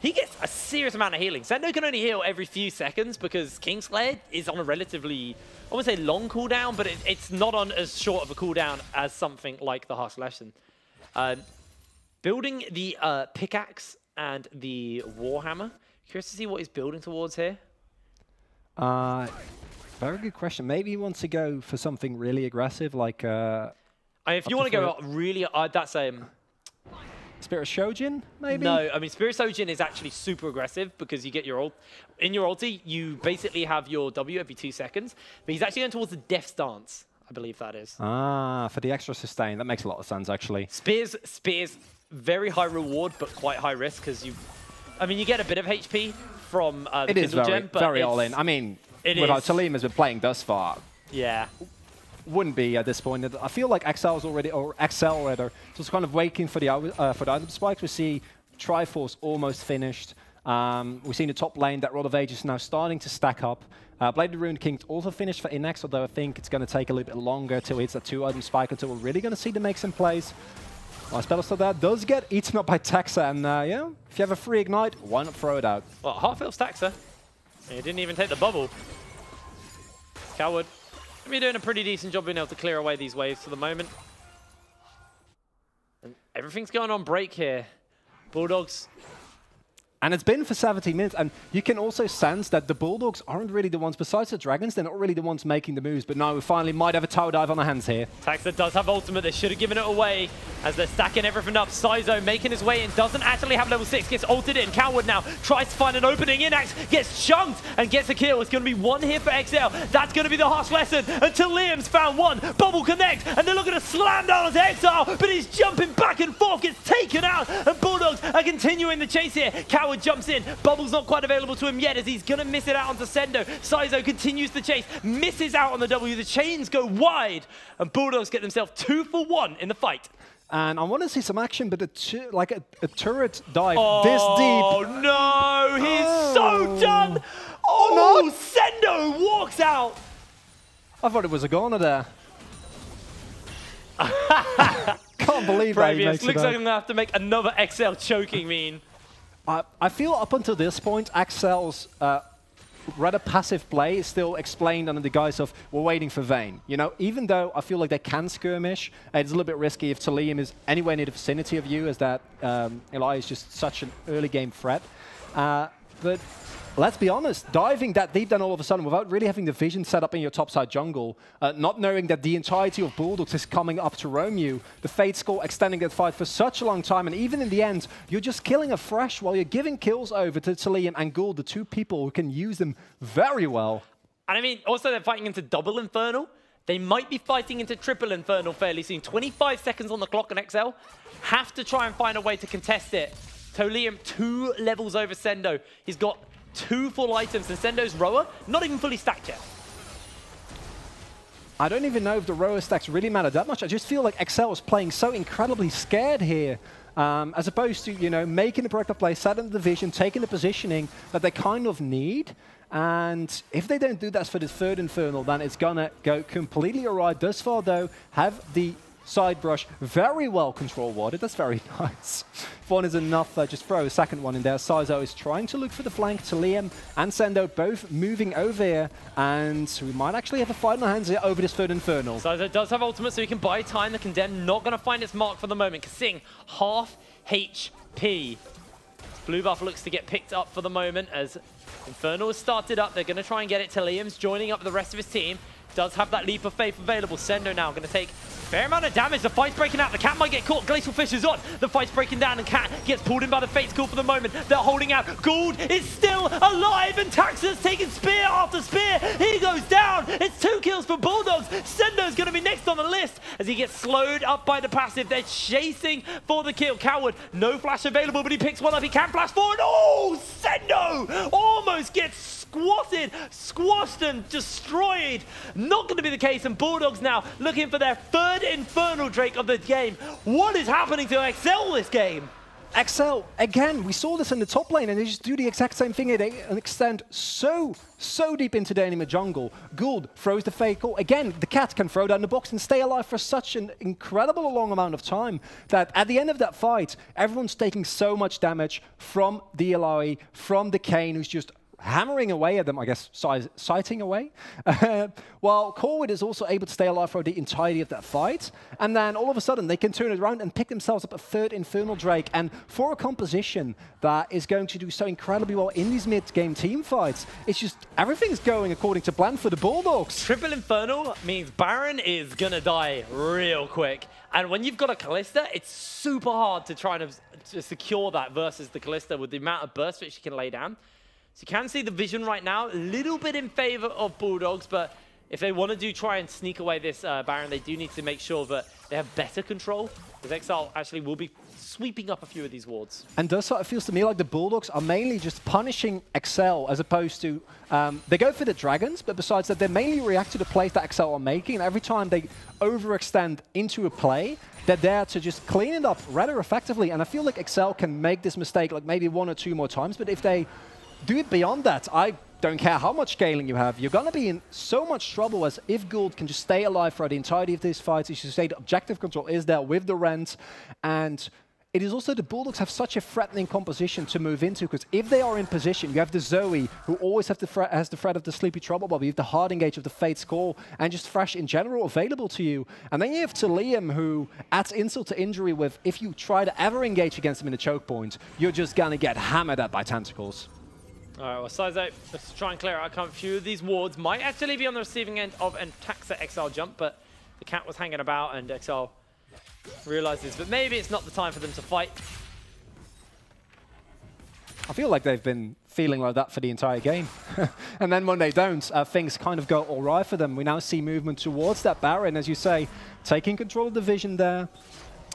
he gets a serious amount of healing. Sendo can only heal every few seconds because Kingslayer is on a relatively, I wouldn't say long cooldown, but it's not on as short of a cooldown as something like the Harsh Lesson. Building the pickaxe and the Warhammer. Curious to see what he's building towards here. Very good question. Maybe he wants to go for something really aggressive, like... if you want to go really... that's Spirit Shojin, maybe? No, I mean, Spirit Shojin is actually super aggressive because you get your ult. In your ulti, you basically have your W every 2 seconds, but he's actually going towards the Death Stance, I believe that is. Ah, for the extra sustain. That makes a lot of sense, actually. Spears, very high reward, but quite high risk because you... I mean, you get a bit of HP from the Kindle Gem, but very all in. I mean, without Talim has been playing thus far. Yeah. Wouldn't be disappointed. I feel like XL is already, or XL rather, just kind of waiting for the item spikes. We see Triforce almost finished. We've seen the top lane, that Rod of Ages now starting to stack up. Blade of the Rune King also finished for Inex, although I think it's going to take a little bit longer till it's a 2-item spike until we're really going to see the make some plays. Spellstar there does get eaten up by Taxa, and yeah, if you have a free ignite, why not throw it out? Well, half-elf's Taxa. He didn't even take the bubble. Coward We're doing a pretty decent job being able to clear away these waves for the moment. And everything's going on break here. Bulldogs. And it's been for 17 minutes, and you can also sense that the Bulldogs aren't really the ones, besides the Dragons, they're not really the ones making the moves, but now we finally might have a tower dive on our hands here. Taxa does have ultimate, they should have given it away as they're stacking everything up. Sizo making his way in, doesn't actually have level 6, gets ulted in. Coward now tries to find an opening, Inax gets chunked and gets a kill. It's going to be one here for XL, that's going to be the harsh lesson until Liam's found one. Bubble connect, and they're looking to slam down onto Exile, but he's jumping back and forth, gets taken out, and Bulldogs are continuing the chase here. Coward jumps in, Bubble's not quite available to him yet as he's going to miss it out onto Sendo. Sizo continues the chase, misses out on the W. The chains go wide, and Bulldogs get themselves 2 for 1 in the fight. And I want to see some action, but a turret dive this deep. Oh no, he's so done. Oh no, Sendo walks out. I thought it was a goner there. Can't believe that he makes it looks out. like I'm going to have to make another XL choking mean. I feel up until this point, Axel's rather passive play is still explained under the guise of we're waiting for Vayne. You know, even though I feel like they can skirmish, it's a little bit risky if Talium is anywhere near the vicinity of you, as that Eli is just such an early game threat. But let's be honest, diving that deep then all of a sudden without really having the vision set up in your topside jungle, not knowing that the entirety of Bulldogs is coming up to roam you, the Fate Skull extending that fight for such a long time, and even in the end, you're just killing afresh while you're giving kills over to Talium and Gould, the two people who can use them very well. And I mean, also they're fighting into double Infernal. They might be fighting into triple Infernal fairly soon. 25 seconds on the clock on XL. Have to try and find a way to contest it. Tolium 2 levels over Sendo. He's got 2 full items, and Sendo's Roa, not even fully stacked yet. I don't even know if the Roa stacks really matter that much. I just feel like XL is playing so incredibly scared here, as opposed to, you know, making the productive play, setting the vision, taking the positioning that they kind of need. And if they don't do that for the third Infernal, then it's gonna go completely awry. Thus far, though, have the side brush very well control warded. That's very nice. If one is enough, just throw a second one in there. Sizo is trying to look for the flank. Liam and Sendo both moving over here, and we might actually have a fight on our hands here over this third Infernal. Sizo does have ultimate, so he can buy time. The Condemned not going to find its mark for the moment. Kasing, half HP. Blue buff looks to get picked up for the moment as Infernal has started up. They're going to try and get it. Liam's joining up with the rest of his team. Does have that leap of faith available. Sendo now going to take a fair amount of damage. The fight's breaking out. The Cat might get caught. Glacial Fish is on. The fight's breaking down, and Cat gets pulled in by the Fate Skull for the moment. They're holding out. Gould is still alive, and Taxa's taking spear after spear. He goes down. It's 2 kills for Bulldogs. Sendo's going to be next on the list as he gets slowed up by the passive. They're chasing for the kill. Coward, no flash available, but he picks one up. He can flash forward. Oh, Sendo almost gets squatted, squashed and destroyed. Not going to be the case, and Bulldogs now looking for their 3rd Infernal Drake of the game. What is happening to XL this game? XL, again, we saw this in the top lane, and they just do the exact same thing. They extend so deep into the enemy jungle. Gould throws the Fate Call. Again, the Cat can throw down the box and stay alive for such an incredible long amount of time that at the end of that fight, everyone's taking so much damage from the Eloi, from the Kane, who's just hammering away at them, I guess, sighting away. While Corwood is also able to stay alive for the entirety of that fight. And then all of a sudden, they can turn it around and pick themselves up a 3rd Infernal Drake. And for a composition that is going to do so incredibly well in these mid-game team fights, it's just everything's going according to plan for the Bulldogs. Triple Infernal means Baron is going to die real quick. And when you've got a Callista, it's super hard to try and secure that versus the Callista with the amount of burst which you can lay down. So you can see the vision right now, a little bit in favor of Bulldogs, but if they want to try and sneak away this Baron, they do need to make sure that they have better control, because Exile actually will be sweeping up a few of these wards. And thus it feels to me like the Bulldogs are mainly just punishing XL as opposed to, they go for the Dragons, but besides that, they mainly react to the plays that XL are making, and every time they overextend into a play, they're there to just clean it up rather effectively. And I feel like XL can make this mistake like maybe 1 or 2 more times, but if they do it beyond that, I don't care how much scaling you have, you're going to be in so much trouble as if Gould can just stay alive for the entirety of these fights. You should say the objective control is there with the Rent, and it is also the Bulldogs have such a threatening composition to move into, because if they are in position, you have the Zoe, who always has the threat of the Sleepy Trouble Bubble, you have the hard engage of the Fate's Call, and just Thresh in general available to you. And then you have Liam, who adds insult to injury with, if you try to ever engage against him in a choke point, you're just going to get hammered at by tentacles. All right, well, Sizo, let's try and clear out a few of these wards. Might actually be on the receiving end of an Taxa Exile jump, but the cat was hanging about, and Exile realizes that maybe it's not the time for them to fight. I feel like they've been feeling like that for the entire game. And then when they don't, things kind of go all right for them. We now see movement towards that Baron, as you say, taking control of the vision there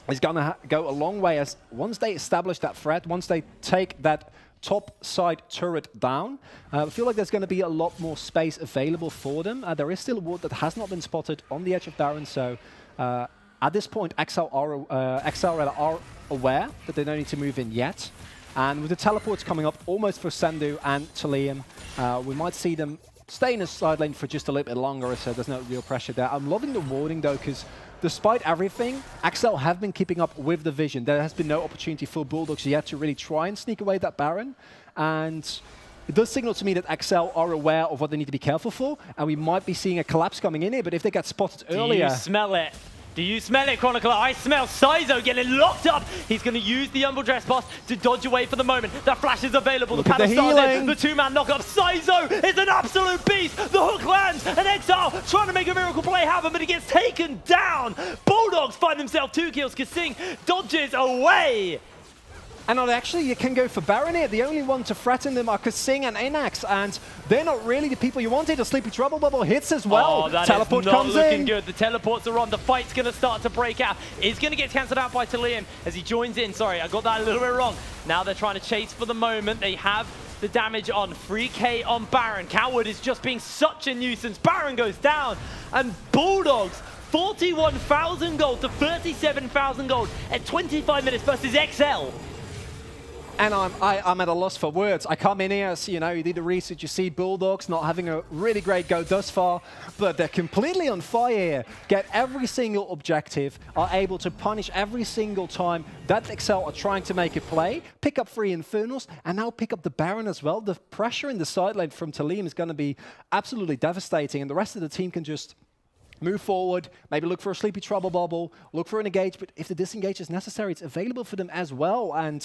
is going to go a long way, as once they establish that threat, once they take that top side turret down, I feel like there's going to be a lot more space available for them. There is still a ward that has not been spotted on the edge of Baron, so at this point, XL are aware that they don't need to move in yet. And with the teleports coming up almost for Sendu and Talium, we might see them stay in the side lane for just a little bit longer, so there's no real pressure there. I'm loving the warding though, because despite everything, XL have been keeping up with the vision. There has been no opportunity for Bulldogs yet to really try and sneak away that Baron. And it does signal to me that XL are aware of what they need to be careful for, and we might be seeing a collapse coming in here, but if they get spotted earlier... Do you smell it? Do you smell it, Chronicler? I smell Sizo getting locked up. He's going to use the Umbral Dress Pass to dodge away for the moment. That flash is available. Look the panel started. The two-man knock-up. Sizo is an absolute beast. The hook lands, and Exile trying to make a miracle play happen, but he gets taken down. Bulldogs find themselves 2 kills. Kasing dodges away. And actually, you can go for Baron here. The only one to threaten them are Kasing and Inax, and they're not really the people you wanted. A Sleepy Trouble Bubble hits as well. Oh, that Teleport is not comes looking in. good. The teleports are on. The fight's going to start to break out. It's going to get cancelled out by Talium as he joins in. Sorry, I got that a little bit wrong. Now they're trying to chase for the moment. They have the damage on. 3K on Baron. Coward is just being such a nuisance. Baron goes down, and Bulldogs 41,000 gold to 37,000 gold at 25 minutes versus XL. And I'm at a loss for words. I come in here, so, you know, you do the research, you see Bulldogs not having a really great go thus far, but they're completely on fire here. Get every single objective, are able to punish every single time that XL are trying to make a play, pick up 3 Infernals, and now pick up the Baron as well. The pressure in the side lane from Talium is going to be absolutely devastating, and the rest of the team can just move forward, maybe look for a Sleepy Trouble Bubble, look for an engage, but if the disengage is necessary, it's available for them as well. And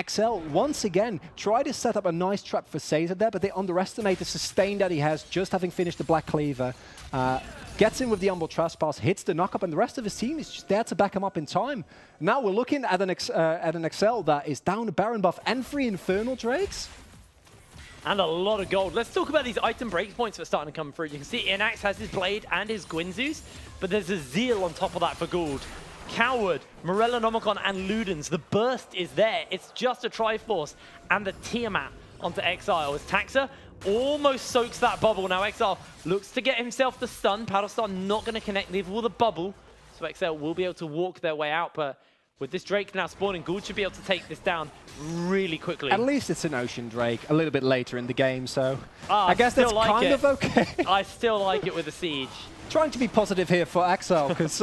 XL, once again, try to set up a nice trap for Caesar there, but they underestimate the sustain that he has, just having finished the Black Cleaver. Gets in with the Umbral Trespass, hits the knock-up, and the rest of his team is just there to back him up in time. Now we're looking at an XL that is down a Baron buff and 3 Infernal Drakes. And a lot of gold. Let's talk about these item breakpoints that are starting to come through. You can see Inax has his Blade and his Gwynzeus, but there's a Zeal on top of that for gold. Coward, Morellonomicon, and Ludens. The burst is there. It's just a Triforce. And the Tiamat onto Exile as Taxa almost soaks that bubble. Now Exile looks to get himself the stun. Paddlestar not going to connect, leave with a bubble. So Exile will be able to walk their way out, but with this Drake now spawning, Gould should be able to take this down really quickly. At least it's an Ocean Drake a little bit later in the game, so I guess that's like kind of okay. I still like it with the Siege. Trying to be positive here for Axel, because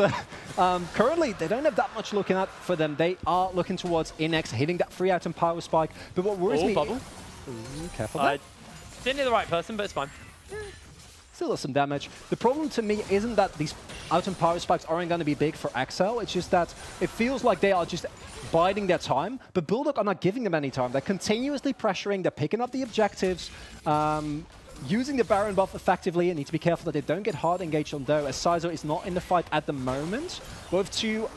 currently they don't have that much looking out for them. They are looking towards Inex, hitting that 3-item power spike. But what worries me... Bubble. Ooh, careful there. Didn't hit the right person, but it's fine. Still does some damage. The problem to me isn't that these item power spikes aren't going to be big for Axel. It's just that it feels like they are just biding their time, but Bulldog are not giving them any time. They're continuously pressuring, they're picking up the objectives, using the Baron buff effectively, and need to be careful that they don't get hard engaged on Doe, as Sizo is not in the fight at the moment. With 2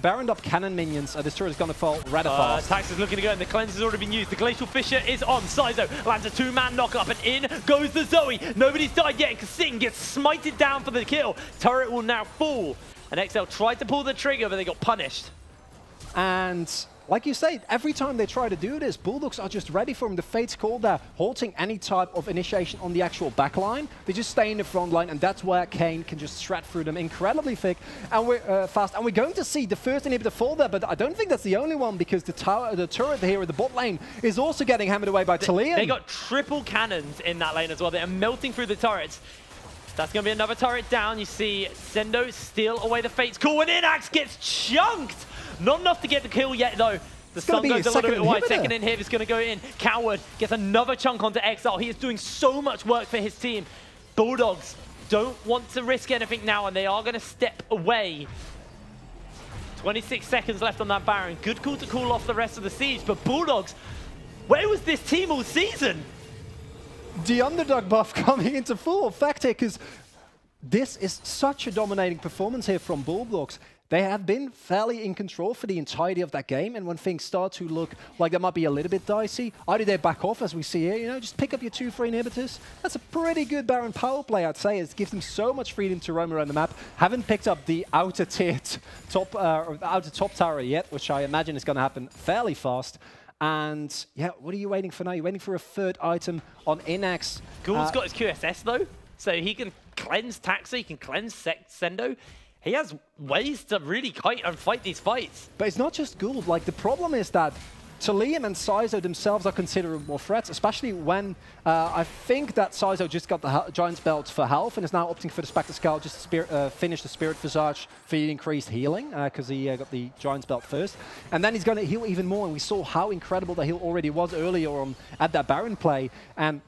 Baroned up cannon minions, this turret is going to fall rather fast. Tax is looking to go, and the cleanse has already been used. The Glacial Fissure is on. Sizo lands a 2-man knock-up, and in goes the Zoe. Nobody's died yet, and Kasing gets smited down for the kill. Turret will now fall, and XL tried to pull the trigger, but they got punished. And like you say, every time they try to do this, Bulldogs are just ready for them. The Fate's Call there, halting any type of initiation on the actual backline. They just stay in the front line, and that's where Kane can just shred through them incredibly thick and we're fast. And we're going to see the first inhibitor fall there, but I don't think that's the only one, because the turret here at the bot lane is also getting hammered away by Talium. They got triple cannons in that lane as well. They are melting through the turrets. That's going to be another turret down. You see Sendo steal away the Fate's Call, and Inax gets chunked Not enough to get the kill yet, though. The sun goes a little bit wide. Second inhib is going to go in. Coward gets another chunk onto Exile. He is doing so much work for his team. Bulldogs don't want to risk anything now, and they are going to step away. 26 seconds left on that Baron. Good call to call off the rest of the siege, but Bulldogs, where was this team all season? The underdog buff coming into full effect here, because this is such a dominating performance here from Bulldogs. They have been fairly in control for the entirety of that game, and when things start to look like they might be a little bit dicey, either they back off, as we see here, you know, just pick up your 2-3 inhibitors. That's a pretty good Baron power play, I'd say. It gives them so much freedom to roam around the map. Haven't picked up the outer tier top, outer top tower yet, which I imagine is going to happen fairly fast. And yeah, what are you waiting for now? You're waiting for a third item on Inax. Ghoul's got his QSS though, so he can cleanse Taxa, he can cleanse Sendo. He has ways to really kite and fight these fights. But it's not just Ghoul. Like, the problem is that Liam and Sizo themselves are considerable threats, especially when I think that Sizo just got the Giant's Belt for health and is now opting for the Spectre Skull just to finish the Spirit Visage for the increased healing, because he got the Giant's Belt first. And then he's going to heal even more, and we saw how incredible the heal already was earlier on at that Baron play. And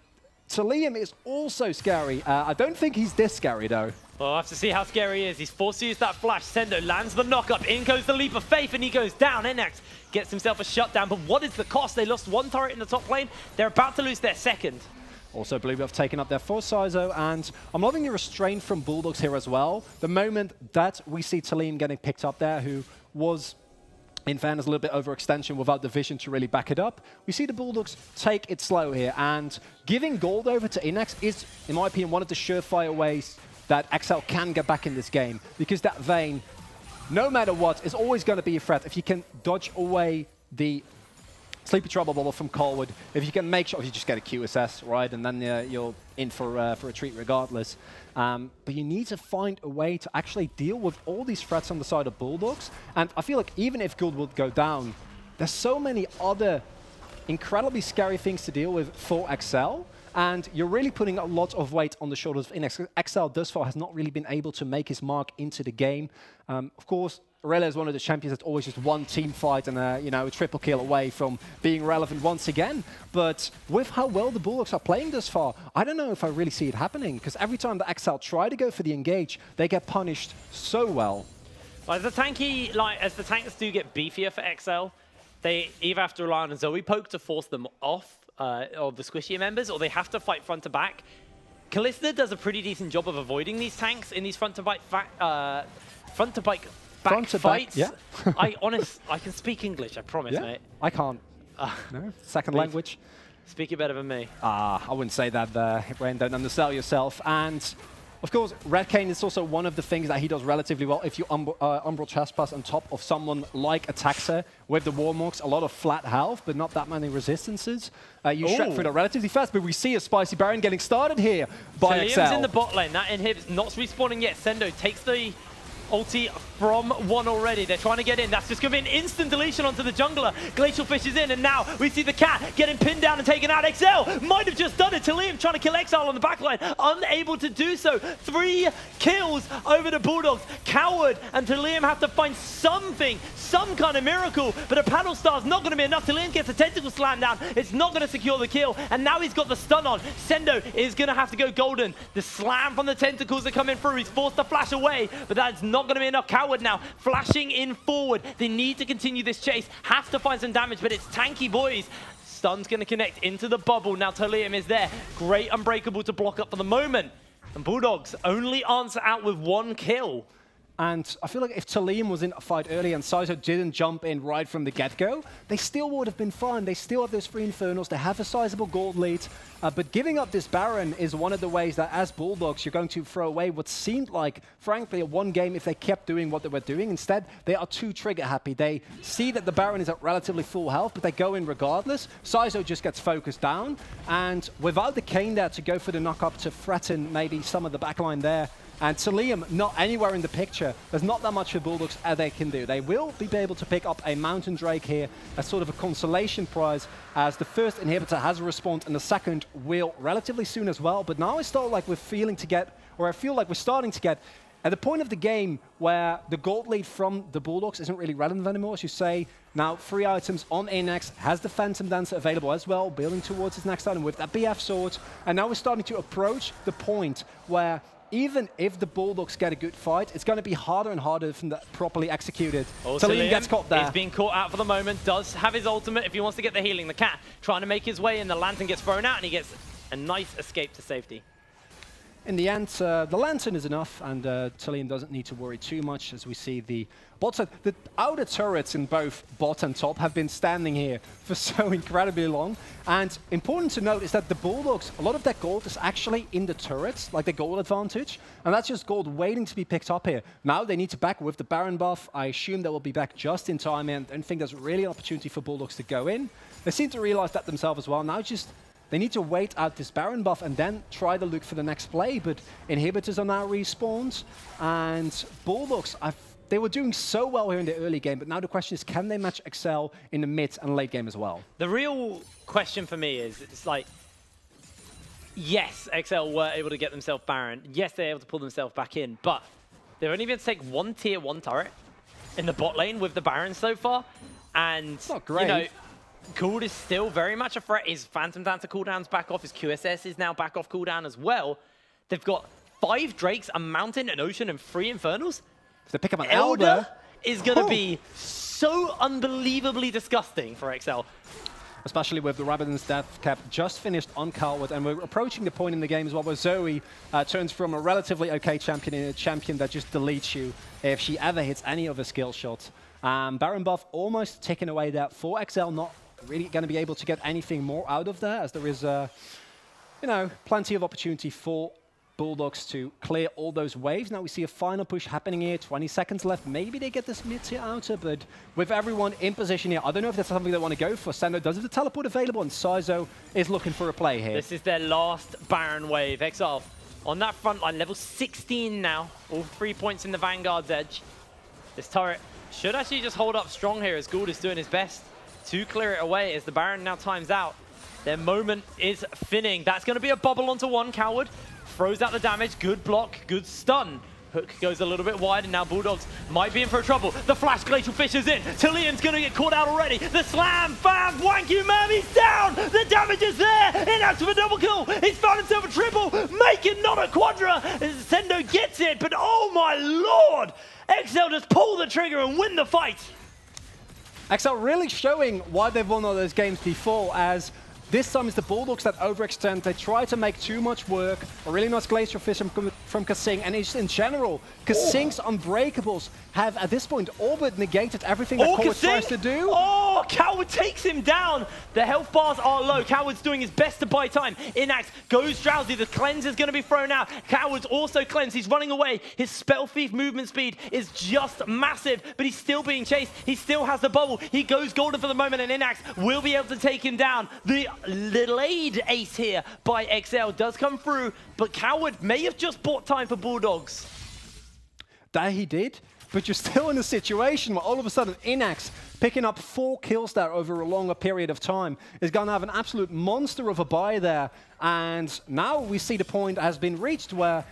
Liam is also scary. I don't think he's this scary, though. Well, we'll have to see how scary he is. He's forced to use that flash. Sendo lands the knock-up. In goes the leap of faith, and he goes down. Enax gets himself a shutdown. But what is the cost? They lost one turret in the top lane. They're about to lose their second. Also, Blue have taken up their first Sizo, and I'm loving the restraint from Bulldogs here as well. The moment that we see Talim getting picked up there, who was, in fairness, a little bit overextension without the vision to really back it up, we see the Bulldogs take it slow here, and giving gold over to Inax is, in my opinion, one of the surefire ways that XL can get back in this game, because that Vayne, no matter what, is always going to be a threat. If you can dodge away the Sleepy Trouble Bubble from Colwood, if you can make sure, if you just get a QSS, right, and then you're in for a treat regardless. But you need to find a way to actually deal with all these threats on the side of Bulldogs. And I feel like even if Gould would go down, there's so many other incredibly scary things to deal with for XL. And you're really putting a lot of weight on the shoulders of Inax. XL thus far has not really been able to make his mark into the game. Of course, Aurelia is one of the champions that's always just one team fight and you know, a triple kill away from being relevant once again. But with how well the Bulldogs are playing thus far, I don't know if I really see it happening, because every time the XL try to go for the engage, they get punished so well. Well, as the tanks do get beefier for XL, they either have to rely on a Zoe poke to force them off, or the squishier members, or they have to fight front to back. Kalista does a pretty decent job of avoiding these tanks in these front to back fights. Yeah. I can speak English, I promise, mate. I can't. No, second language. Speak it better than me. I wouldn't say that, Rain. Don't undersell yourself. And of course, Red Cane is also one of the things that he does relatively well. If you Umbral Trespass on top of someone like a Taxa with the Warmorks, a lot of flat health, but not that many resistances. You shred through that relatively fast, but we see a spicy Baron getting started here by XL. Liam's in the bot lane. That inhib's not respawning yet. Sendo takes the ulti from one already. They're trying to get in. That's just going to be an instant deletion onto the jungler. Glacial Fish is in, and now we see the cat getting pinned down and taken out. XL might have just done it. Talim trying to kill Exile on the backline, unable to do so. 3 kills over the Bulldogs. Coward and Talim have to find something, some kind of miracle, but a paddle star's not going to be enough. Talim gets a tentacle slam down. It's not going to secure the kill, and now he's got the stun on. Sendo is going to have to go golden. The slam from the tentacles are coming through. He's forced to flash away, but that's not going to be enough. Coward now flashing in forward. They need to continue this chase. Have to find some damage, but it's tanky, boys. Stun's going to connect into the bubble. Now Talium is there. Great Unbreakable to block up for the moment. And Bulldogs only answer out with 1 kill. And I feel like if Talim was in a fight early and Sizo didn't jump in right from the get-go, they still would have been fine. They still have those 3 Infernals. They have a sizable gold lead. But giving up this Baron is one of the ways that as Bulldogs, you're going to throw away what seemed like, frankly, a 1 game if they kept doing what they were doing. Instead, they are too trigger happy. They see that the Baron is at relatively full health, but they go in regardless. Sizo just gets focused down. And without the Kayn there to go for the knock-up to threaten maybe some of the backline there, and Talim not anywhere in the picture, there's not that much for Bulldogs as they can do. They will be able to pick up a Mountain Drake here as sort of a consolation prize, as the first inhibitor has a respawn and the second will relatively soon as well. But now I feel like we're starting to get at the point of the game where the gold lead from the Bulldogs isn't really relevant anymore, as you say, now 3 items on Inax, has the Phantom Dancer available as well, building towards his next item with that BF sword, and now we're starting to approach the point where even if the Bulldogs get a good fight, it's going to be harder and harder from that properly executed. Liam gets caught there. He's being caught out for the moment, does have his ultimate if he wants to get the healing. The cat trying to make his way in, the lantern gets thrown out, and he gets a nice escape to safety. In the end, the lantern is enough, and Liam doesn't need to worry too much as we see the bot side. The outer turrets in both bot and top have been standing here for so incredibly long. And important to note is that the Bulldogs, a lot of their gold is actually in the turrets, like the gold advantage. And that's just gold waiting to be picked up here. Now they need to back with the Baron buff. I assume they will be back just in time, and I don't think there's really an opportunity for Bulldogs to go in. They seem to realize that themselves as well. Now they need to wait out this Baron buff and then try to look for the next play, but inhibitors are now respawned, and Bulldogs, they were doing so well here in the early game, but now the question is, can they match Excel in the mid and late game as well? The real question for me is, it's like, yes, Excel were able to get themselves Baron, yes, they're able to pull themselves back in, but they're only able to take one tier 1 turret in the bot lane with the Baron so far, and, it's not great. You know, Gould is still very much a threat. His Phantom Dancer cooldown's back off. His QSS is now back off cooldown as well. They've got 5 Drakes, a Mountain, an Ocean, and 3 Infernals. If they pick up an Elder is going to be so unbelievably disgusting for XL. Especially with the Rabadon's death cap just finished on Calwood, and we're approaching the point in the game as well where Zoe turns from a relatively okay champion into a champion that just deletes you if she ever hits any of her skill shots. Baron buff almost taken away that for XL, not really going to be able to get anything more out of there, as there is, you know, plenty of opportunity for Bulldogs to clear all those waves. Now we see a final push happening here, 20 seconds left. Maybe they get this mid-tier outer, but with everyone in position here, I don't know if that's something they want to go for. Sendo does have the teleport available, and Saizo is looking for a play here. This is their last Baron wave. Exile on that front line, level 16 now. All 3 points in the Vanguard's edge. This turret should actually just hold up strong here as Gould is doing his best to clear it away as the Baron now times out. Their moment is finning. That's going to be a bubble onto one. Coward throws out the damage. Good block, good stun. Hook goes a little bit wide, and now Bulldogs might be in for trouble. The flash Glacial Fish is in. Talian's going to get caught out already. The slam, bam, wanky man, he's down. The damage is there. Inax with a double kill. He's found himself a triple. Make it not a quadra. Sendo gets it, but oh my lord. XL just pull the trigger and win the fight. XL really showing why they've won all those games before, as this time it's the Bulldogs that overextend. They try to make too much work. A really nice Glacial Fish from Kasing, and just in general, Kasing's Unbreakables have at this point all but negated everything that Coward tries to do. Oh, Coward takes him down. The health bars are low. Coward's doing his best to buy time. Inax goes drowsy. The cleanse is going to be thrown out. Coward's also cleansed. He's running away. His Spell Thief movement speed is just massive, but he's still being chased. He still has the bubble. He goes golden for the moment, and Inax will be able to take him down. The delayed ace here by XL does come through, but Coward may have just bought time for Bulldogs. That he did, but you're still in a situation where all of a sudden Inax, picking up 4 kills there over a longer period of time, is going to have an absolute monster of a buy there. And now we see the point has been reached where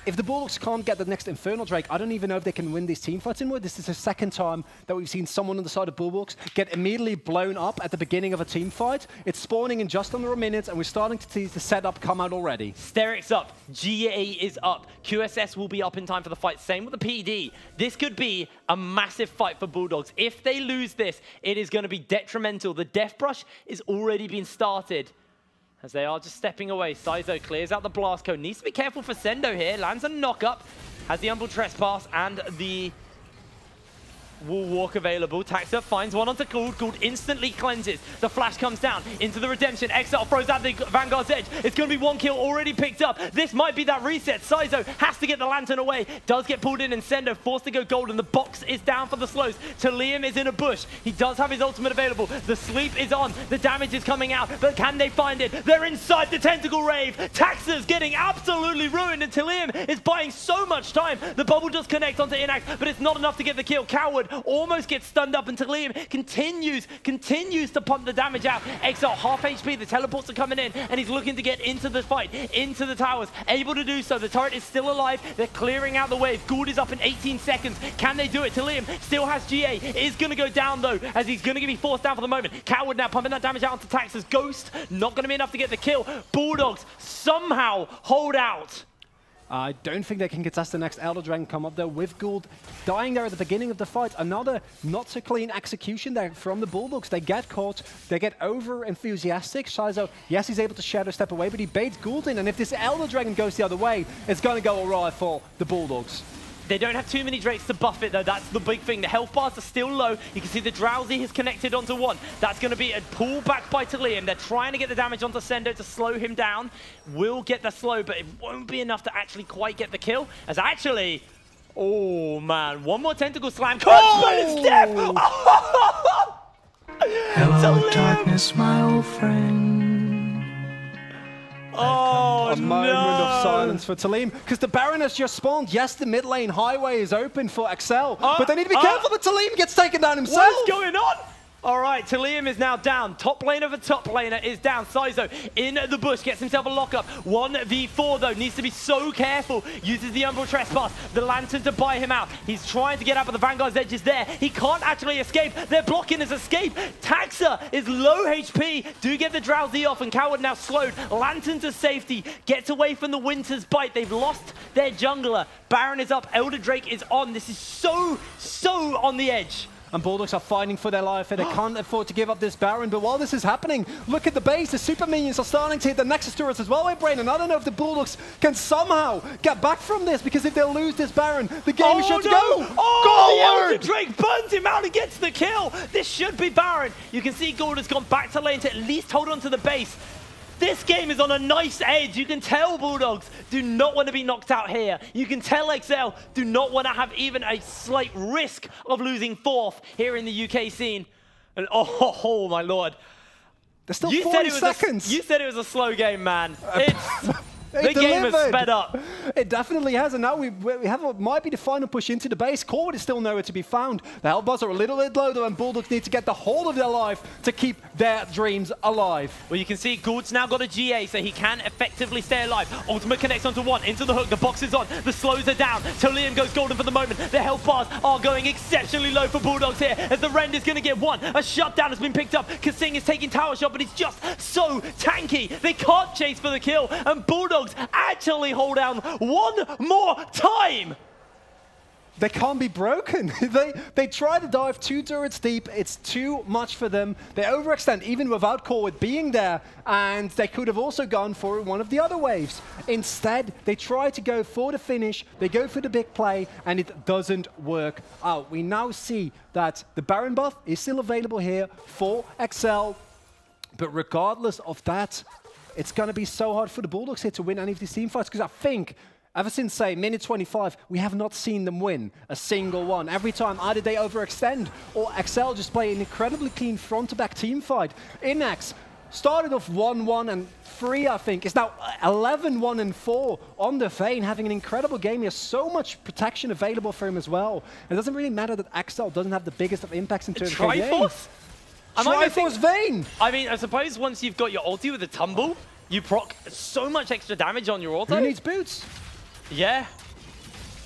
if the Bulldogs can't get the next Infernal Drake, I don't even know if they can win these team fights anymore. This is the second time that we've seen someone on the side of Bulldogs get immediately blown up at the beginning of a team fight. It's spawning in just under a minute, and we're starting to see the setup come out already. Steric's up, GA is up, QSS will be up in time for the fight. Same with the PD. This could be a massive fight for Bulldogs. If they lose this, it is going to be detrimental. The Death Brush is already being started, as they are just stepping away. Saizo clears out the blast code. Needs to be careful for Sendo here. Lands a knock-up. Has the Humble Trespass and the Wall Walk available. Taxa finds one onto Gould. Gould instantly cleanses. The flash comes down into the Redemption. Exile throws out the Vanguard's edge. It's going to be 1 kill already picked up. This might be that reset. Saizo has to get the Lantern away. Does get pulled in, and Sendo forced to go golden. The box is down for the slows. Liam is in a bush. He does have his ultimate available. The sleep is on. The damage is coming out, but can they find it? They're inside the Tentacle Rave. Taxa's getting absolutely ruined, and Liam is buying so much time. The bubble does connect onto Inax, but it's not enough to get the kill. Coward forward, almost gets stunned up, and Liam continues to pump the damage out. Exile, half HP, the teleports are coming in, and he's looking to get into the fight, into the towers, able to do so. The turret is still alive, they're clearing out the wave. Gould is up in 18 seconds. Can they do it? Liam still has GA, is going to go down though, as he's going to be forced down for the moment. Coward now pumping that damage out onto Tax's Ghost, not going to be enough to get the kill. Bulldogs somehow hold out. I don't think they can contest the next Elder Dragon come up there with Gould dying there at the beginning of the fight. Another not so clean execution there from the Bulldogs. They get caught, they get over enthusiastic. Shizo, yes, he's able to shadow step away, but he baits Gould in, and if this Elder Dragon goes the other way, it's going to go awry for the Bulldogs. They don't have too many Drakes to buff it, though. That's the big thing. The health bars are still low. You can see the Drowsy has connected onto one. That's going to be a pull back by Liam. They're trying to get the damage onto Sendo to slow him down. Will get the slow, but it won't be enough to actually quite get the kill. As actually, oh man, one more tentacle slam. But step! Hello, darkness, my old friend. Oh, a moment of silence for Talim, because the Baron has just spawned. Yes, the mid lane highway is open for Excel, but they need to be careful that Talim gets taken down himself. What is going on? All right, Liam is now down. Top laner for top laner is down. Sizo in the bush, gets himself a lockup. 1v4 though, needs to be so careful. Uses the Umbral Trespass, the Lantern to buy him out. He's trying to get out, but the Vanguard's edge is there. He can't actually escape. They're blocking his escape. Taxa is low HP. Do get the Drowsy off, and Coward now slowed. Lantern to safety, gets away from the Winter's Bite. They've lost their jungler. Baron is up, Elder Drake is on. This is so on the edge. And Bulldogs are fighting for their life, and they can't afford to give up this Baron. But while this is happening, look at the base. The super minions are starting to hit the Nexus turrets as well, Brain. And I don't know if the Bulldogs can somehow get back from this, because if they lose this Baron, the game is sure to go. Oh, the Elder Drake burns him out and gets the kill. This should be Baron. You can see Gould has gone back to lane to at least hold on to the base. This game is on a nice edge. You can tell Bulldogs do not want to be knocked out here. You can tell XL do not want to have even a slight risk of losing fourth here in the UK scene. And oh my lord. There's still 40 seconds. You said it was a slow game, man. The game has sped up. It definitely has, and now we have what might be the final push into the base. Corward is still nowhere to be found. The health bars are a little bit low, though, and Bulldogs need to get the whole of their life to keep their dreams alive. Well, you can see Gould's now got a GA, so he can effectively stay alive. Ultimate connects onto one, into the hook, the box is on, the slows are down. Liam goes golden for the moment. The health bars are going exceptionally low for Bulldogs here, as the Rend is going to get one. A shutdown has been picked up. Kasing is taking tower shot, but he's just so tanky. They can't chase for the kill, and Bulldogs actually hold down one more time. They can't be broken. they try to dive 2 turrets deep. It's too much for them. They overextend even without Corward being there, and they could have also gone for one of the other waves. Instead, they try to go for the finish. They go for the big play, and it doesn't work out. We now see that the Baron buff is still available here for XL, but regardless of that, it's going to be so hard for the Bulldogs here to win any of these team fights, because I think ever since, say, minute 25, we have not seen them win a single one. Every time, either they overextend or XL just play an incredibly clean front-to-back team fight. Inax started off 1-1 and 3, I think. Is now 11-1 and 4 on the Vayne, having an incredible game. He has so much protection available for him as well. It doesn't really matter that XL doesn't have the biggest of impacts in terms of Triforce? Triforce Vayne! I mean, I suppose once you've got your ulti with the tumble, you proc so much extra damage on your auto. Who needs boots? Yeah.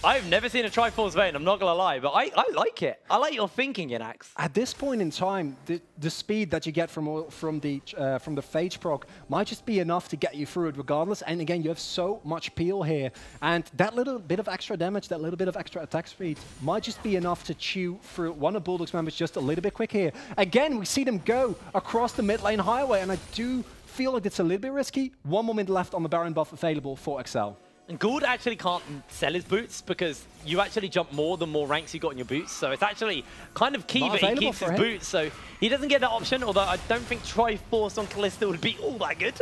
I've never seen a Triforce Vayne, I'm not going to lie, but I like it. I like your thinking, Inax. At this point in time, the speed that you get from the Phage proc might just be enough to get you through it regardless. And again, you have so much peel here. And that little bit of extra damage, that little bit of extra attack speed might just be enough to chew through one of Bulldog's members just a little bit quick here. Again, we see them go across the mid lane highway, and I do feel like it's a little bit risky. 1 moment left on the Baron buff available for XL. And Gould actually can't sell his boots because you actually jump more the more ranks you got in your boots. So it's actually kind of key, but he keeps his boots. So he doesn't get that option, although I don't think Triforce on Kalista would be all that good.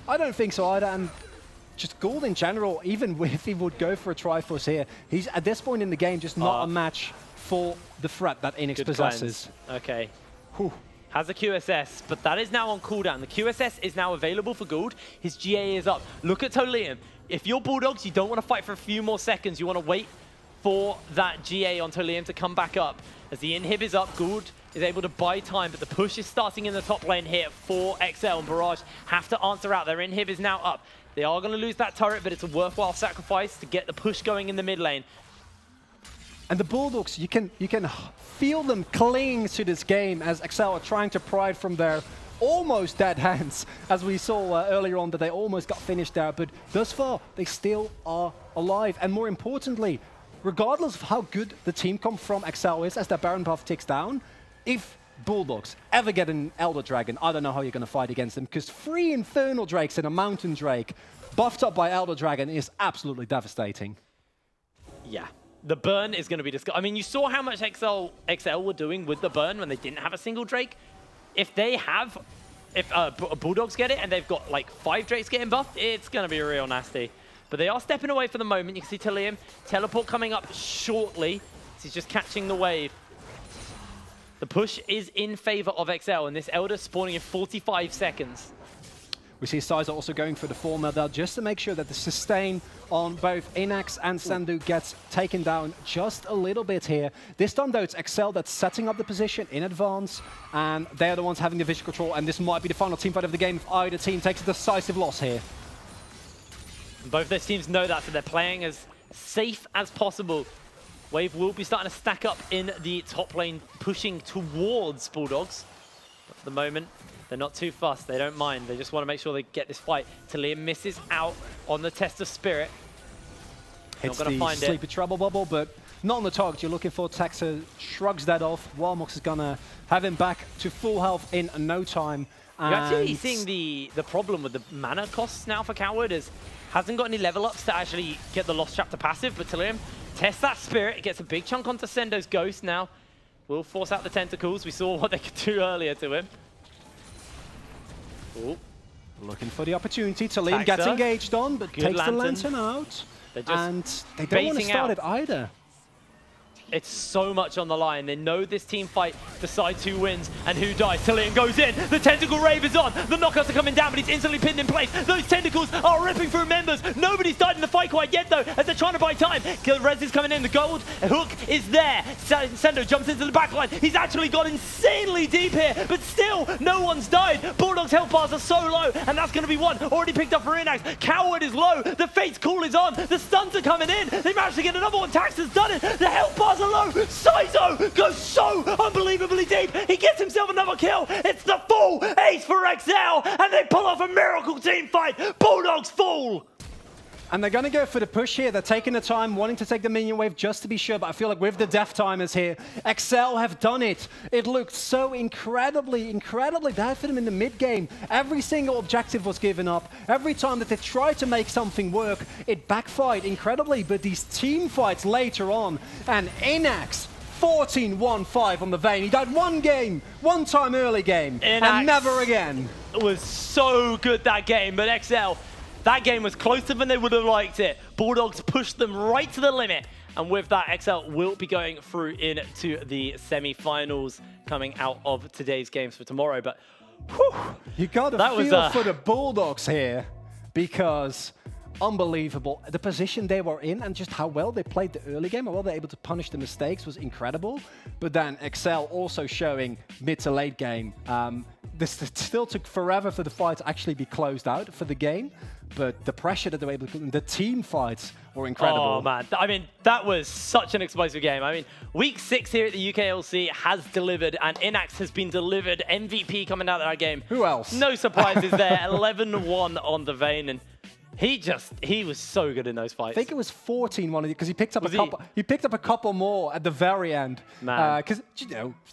I don't think so either. And just Gould in general, even if he would go for a Triforce here, he's at this point in the game just not a match for the threat that Inix possesses. Okay. Whew. Has a QSS, but that is now on cooldown. The QSS is now available for Gould. His GA is up. Look at Liam. If you're Bulldogs, you don't want to fight for a few more seconds. You want to wait for that GA onto Liam to come back up. As the inhib is up, Gould is able to buy time, but the push is starting in the top lane here for XL, and Barrage have to answer out. Their inhib is now up. They are going to lose that turret, but it's a worthwhile sacrifice to get the push going in the mid lane. And the Bulldogs, you can feel them clinging to this game as XL are trying to pry it from their almost dead hands, as we saw earlier on that they almost got finished there. But thus far, they still are alive. And more importantly, regardless of how good the team comp from XL is, as their Baron buff ticks down, if Bulldogs ever get an Elder Dragon, I don't know how you're going to fight against them, because 3 Infernal Drakes and a Mountain Drake buffed up by Elder Dragon is absolutely devastating. Yeah. The burn is going to be disgusting. I mean, you saw how much XL were doing with the burn when they didn't have a single Drake. If Bulldogs get it and they've got like 5 Drakes getting buffed, it's going to be real nasty. But they are stepping away for the moment. You can see Liam teleport coming up shortly. He's just catching the wave. The push is in favor of XL, and this Elder spawning in 45 seconds. We see Sizer also going for the former there just to make sure that the sustain on both Inax and Sandu gets taken down just a little bit here. This time though, it's XL that's setting up the position in advance, and they're the ones having the vision control, and this might be the final teamfight of the game if either team takes a decisive loss here. Both those teams know that, so they're playing as safe as possible. Wave will be starting to stack up in the top lane, pushing towards Bulldogs. But for the moment, they're not too fussed. They don't mind. They just want to make sure they get this fight. Liam misses out on the test of spirit. Hits the sleepy trouble bubble, but not on the target you're looking for. Texa shrugs that off. Warmox is going to have him back to full health in no time. You're actually seeing the problem with the mana costs now for Coward is hasn't got any level ups to actually get the Lost Chapter passive, but Liam tests that spirit. It gets a big chunk onto Sendo's Ghost now. Will force out the tentacles. We saw what they could do earlier to him. Ooh. Looking for the opportunity. Liam gets engaged on, but takes the lantern out. And they don't want to start it either. It's so much on the line. They know this team fight decides who wins and who dies. Liam goes in. The tentacle rave is on. The knockouts are coming down, but he's instantly pinned in place. Those tentacles are ripping through members. Nobody's died in the fight quite yet, though, as they're trying to buy time. Rez is coming in. The gold hook is there. Sendo jumps into the backline. He's actually got insanely deep here, but still, no one's died. Bulldog's health bars are so low, and that's going to be one. Already picked up for Inax. Coward is low. The Fate's Call is on. The stuns are coming in. They managed to get another one. Tax has done it. The health bars are low. Sizo goes so unbelievably deep. He gets himself another kill. It's the full ace for XL, and they pull off a miracle team fight. Bulldogs fall. And they're going to go for the push here. They're taking the time, wanting to take the minion wave just to be sure. But I feel like with the death timers here, XL have done it. It looked so incredibly bad for them in the mid game. Every single objective was given up. Every time that they tried to make something work, it backfired incredibly. But these team fights later on, and Inax 14-1-5 on the Vayne. He died one time early game, and never again. It was so good that game, but XL, that game was closer than they would have liked it. Bulldogs pushed them right to the limit. And with that, XL will be going through into the semi-finals coming out of today's games for tomorrow. But whew, you got to feel for the Bulldogs here, because unbelievable. The position they were in and just how well they played the early game, how well they're able to punish the mistakes was incredible. But then XL also showing mid to late game. This still took forever for the fight to actually be closed out for the game, but the pressure that they were able to put in, the team fights were incredible. Oh man, I mean, that was such an explosive game. I mean, week 6 here at the UKLC has delivered, and Inax has been delivered. MVP coming out of that game. Who else? No surprises there. 11-1 on the Vayne, and he was so good in those fights. I think it was 14-1 because he picked up a couple. He picked up a couple more at the very end. Man, because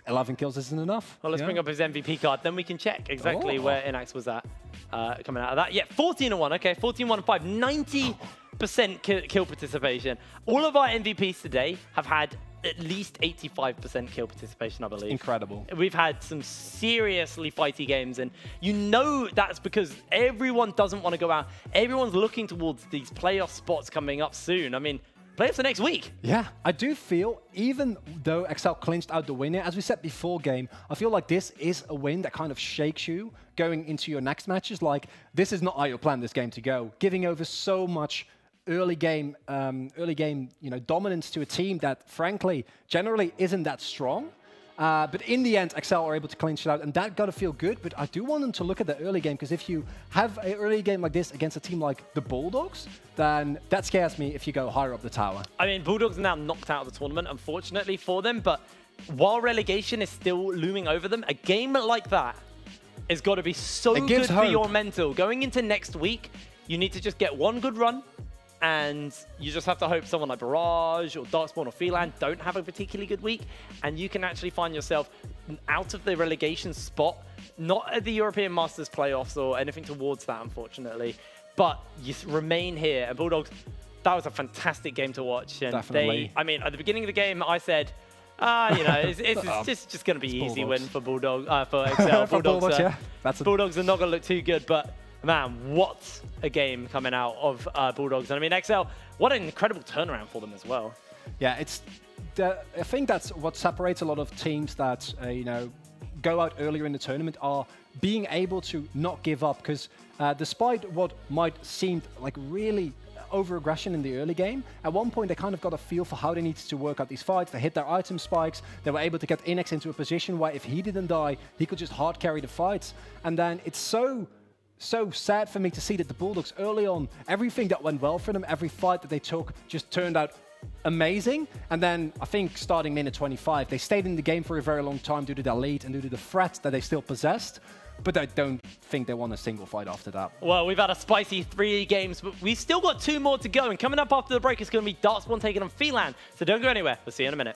11 kills isn't enough. Well, let's bring up his MVP card, then we can check exactly where Inax was at coming out of that. Yeah, 14-1. Okay, 14-1-5, 90% kill participation. All of our MVPs today have had at least 85% kill participation, I believe. Incredible. We've had some seriously fighty games, and you know that's because everyone doesn't want to go out. Everyone's looking towards these playoff spots coming up soon. I mean, playoffs are next week. Yeah, I do feel, even though XL clinched out the winner, as we said before game, I feel like this is a win that kind of shakes you going into your next matches. Like, this is not how you plan this game to go. Giving over so much early game, dominance to a team that, frankly, generally isn't that strong. But in the end, Excel are able to clinch it out, and that got to feel good. But I do want them to look at the early game, because if you have an early game like this against a team like the Bulldogs, then that scares me if you go higher up the tower. I mean, Bulldogs are now knocked out of the tournament, unfortunately for them, but while relegation is still looming over them, a game like that has got to be so good for your mental. Going into next week, you need to just get one good run, and you just have to hope someone like Barrage or Darkspawn or Phelan don't have a particularly good week, and you can actually find yourself out of the relegation spot, not at the European Masters playoffs or anything towards that, unfortunately, but you remain here. And Bulldogs, that was a fantastic game to watch. And Definitely. I mean, at the beginning of the game, I said, it's just going to be easy win for Bulldog, for Excel. For Bulldogs, yeah. Bulldogs are not going to look too good, but man, what a game coming out of Bulldogs. And I mean, Excel, what an incredible turnaround for them as well. Yeah, I think that's what separates a lot of teams that, go out earlier in the tournament, are being able to not give up. Because despite what might seem like really over-aggression in the early game, at one point they kind of got a feel for how they needed to work out these fights. They hit their item spikes. They were able to get Inex into a position where if he didn't die, he could just hard carry the fights. And then it's so sad for me to see that the Bulldogs early on, everything that went well for them, every fight that they took just turned out amazing. And then I think starting minute 25, they stayed in the game for a very long time due to their lead and due to the threat that they still possessed. But I don't think they won a single fight after that. Well, we've had a spicy 3 games, but we've still got 2 more to go. And coming up after the break is going to be Darkspawn taking on Phelan. So don't go anywhere. We'll see you in a minute.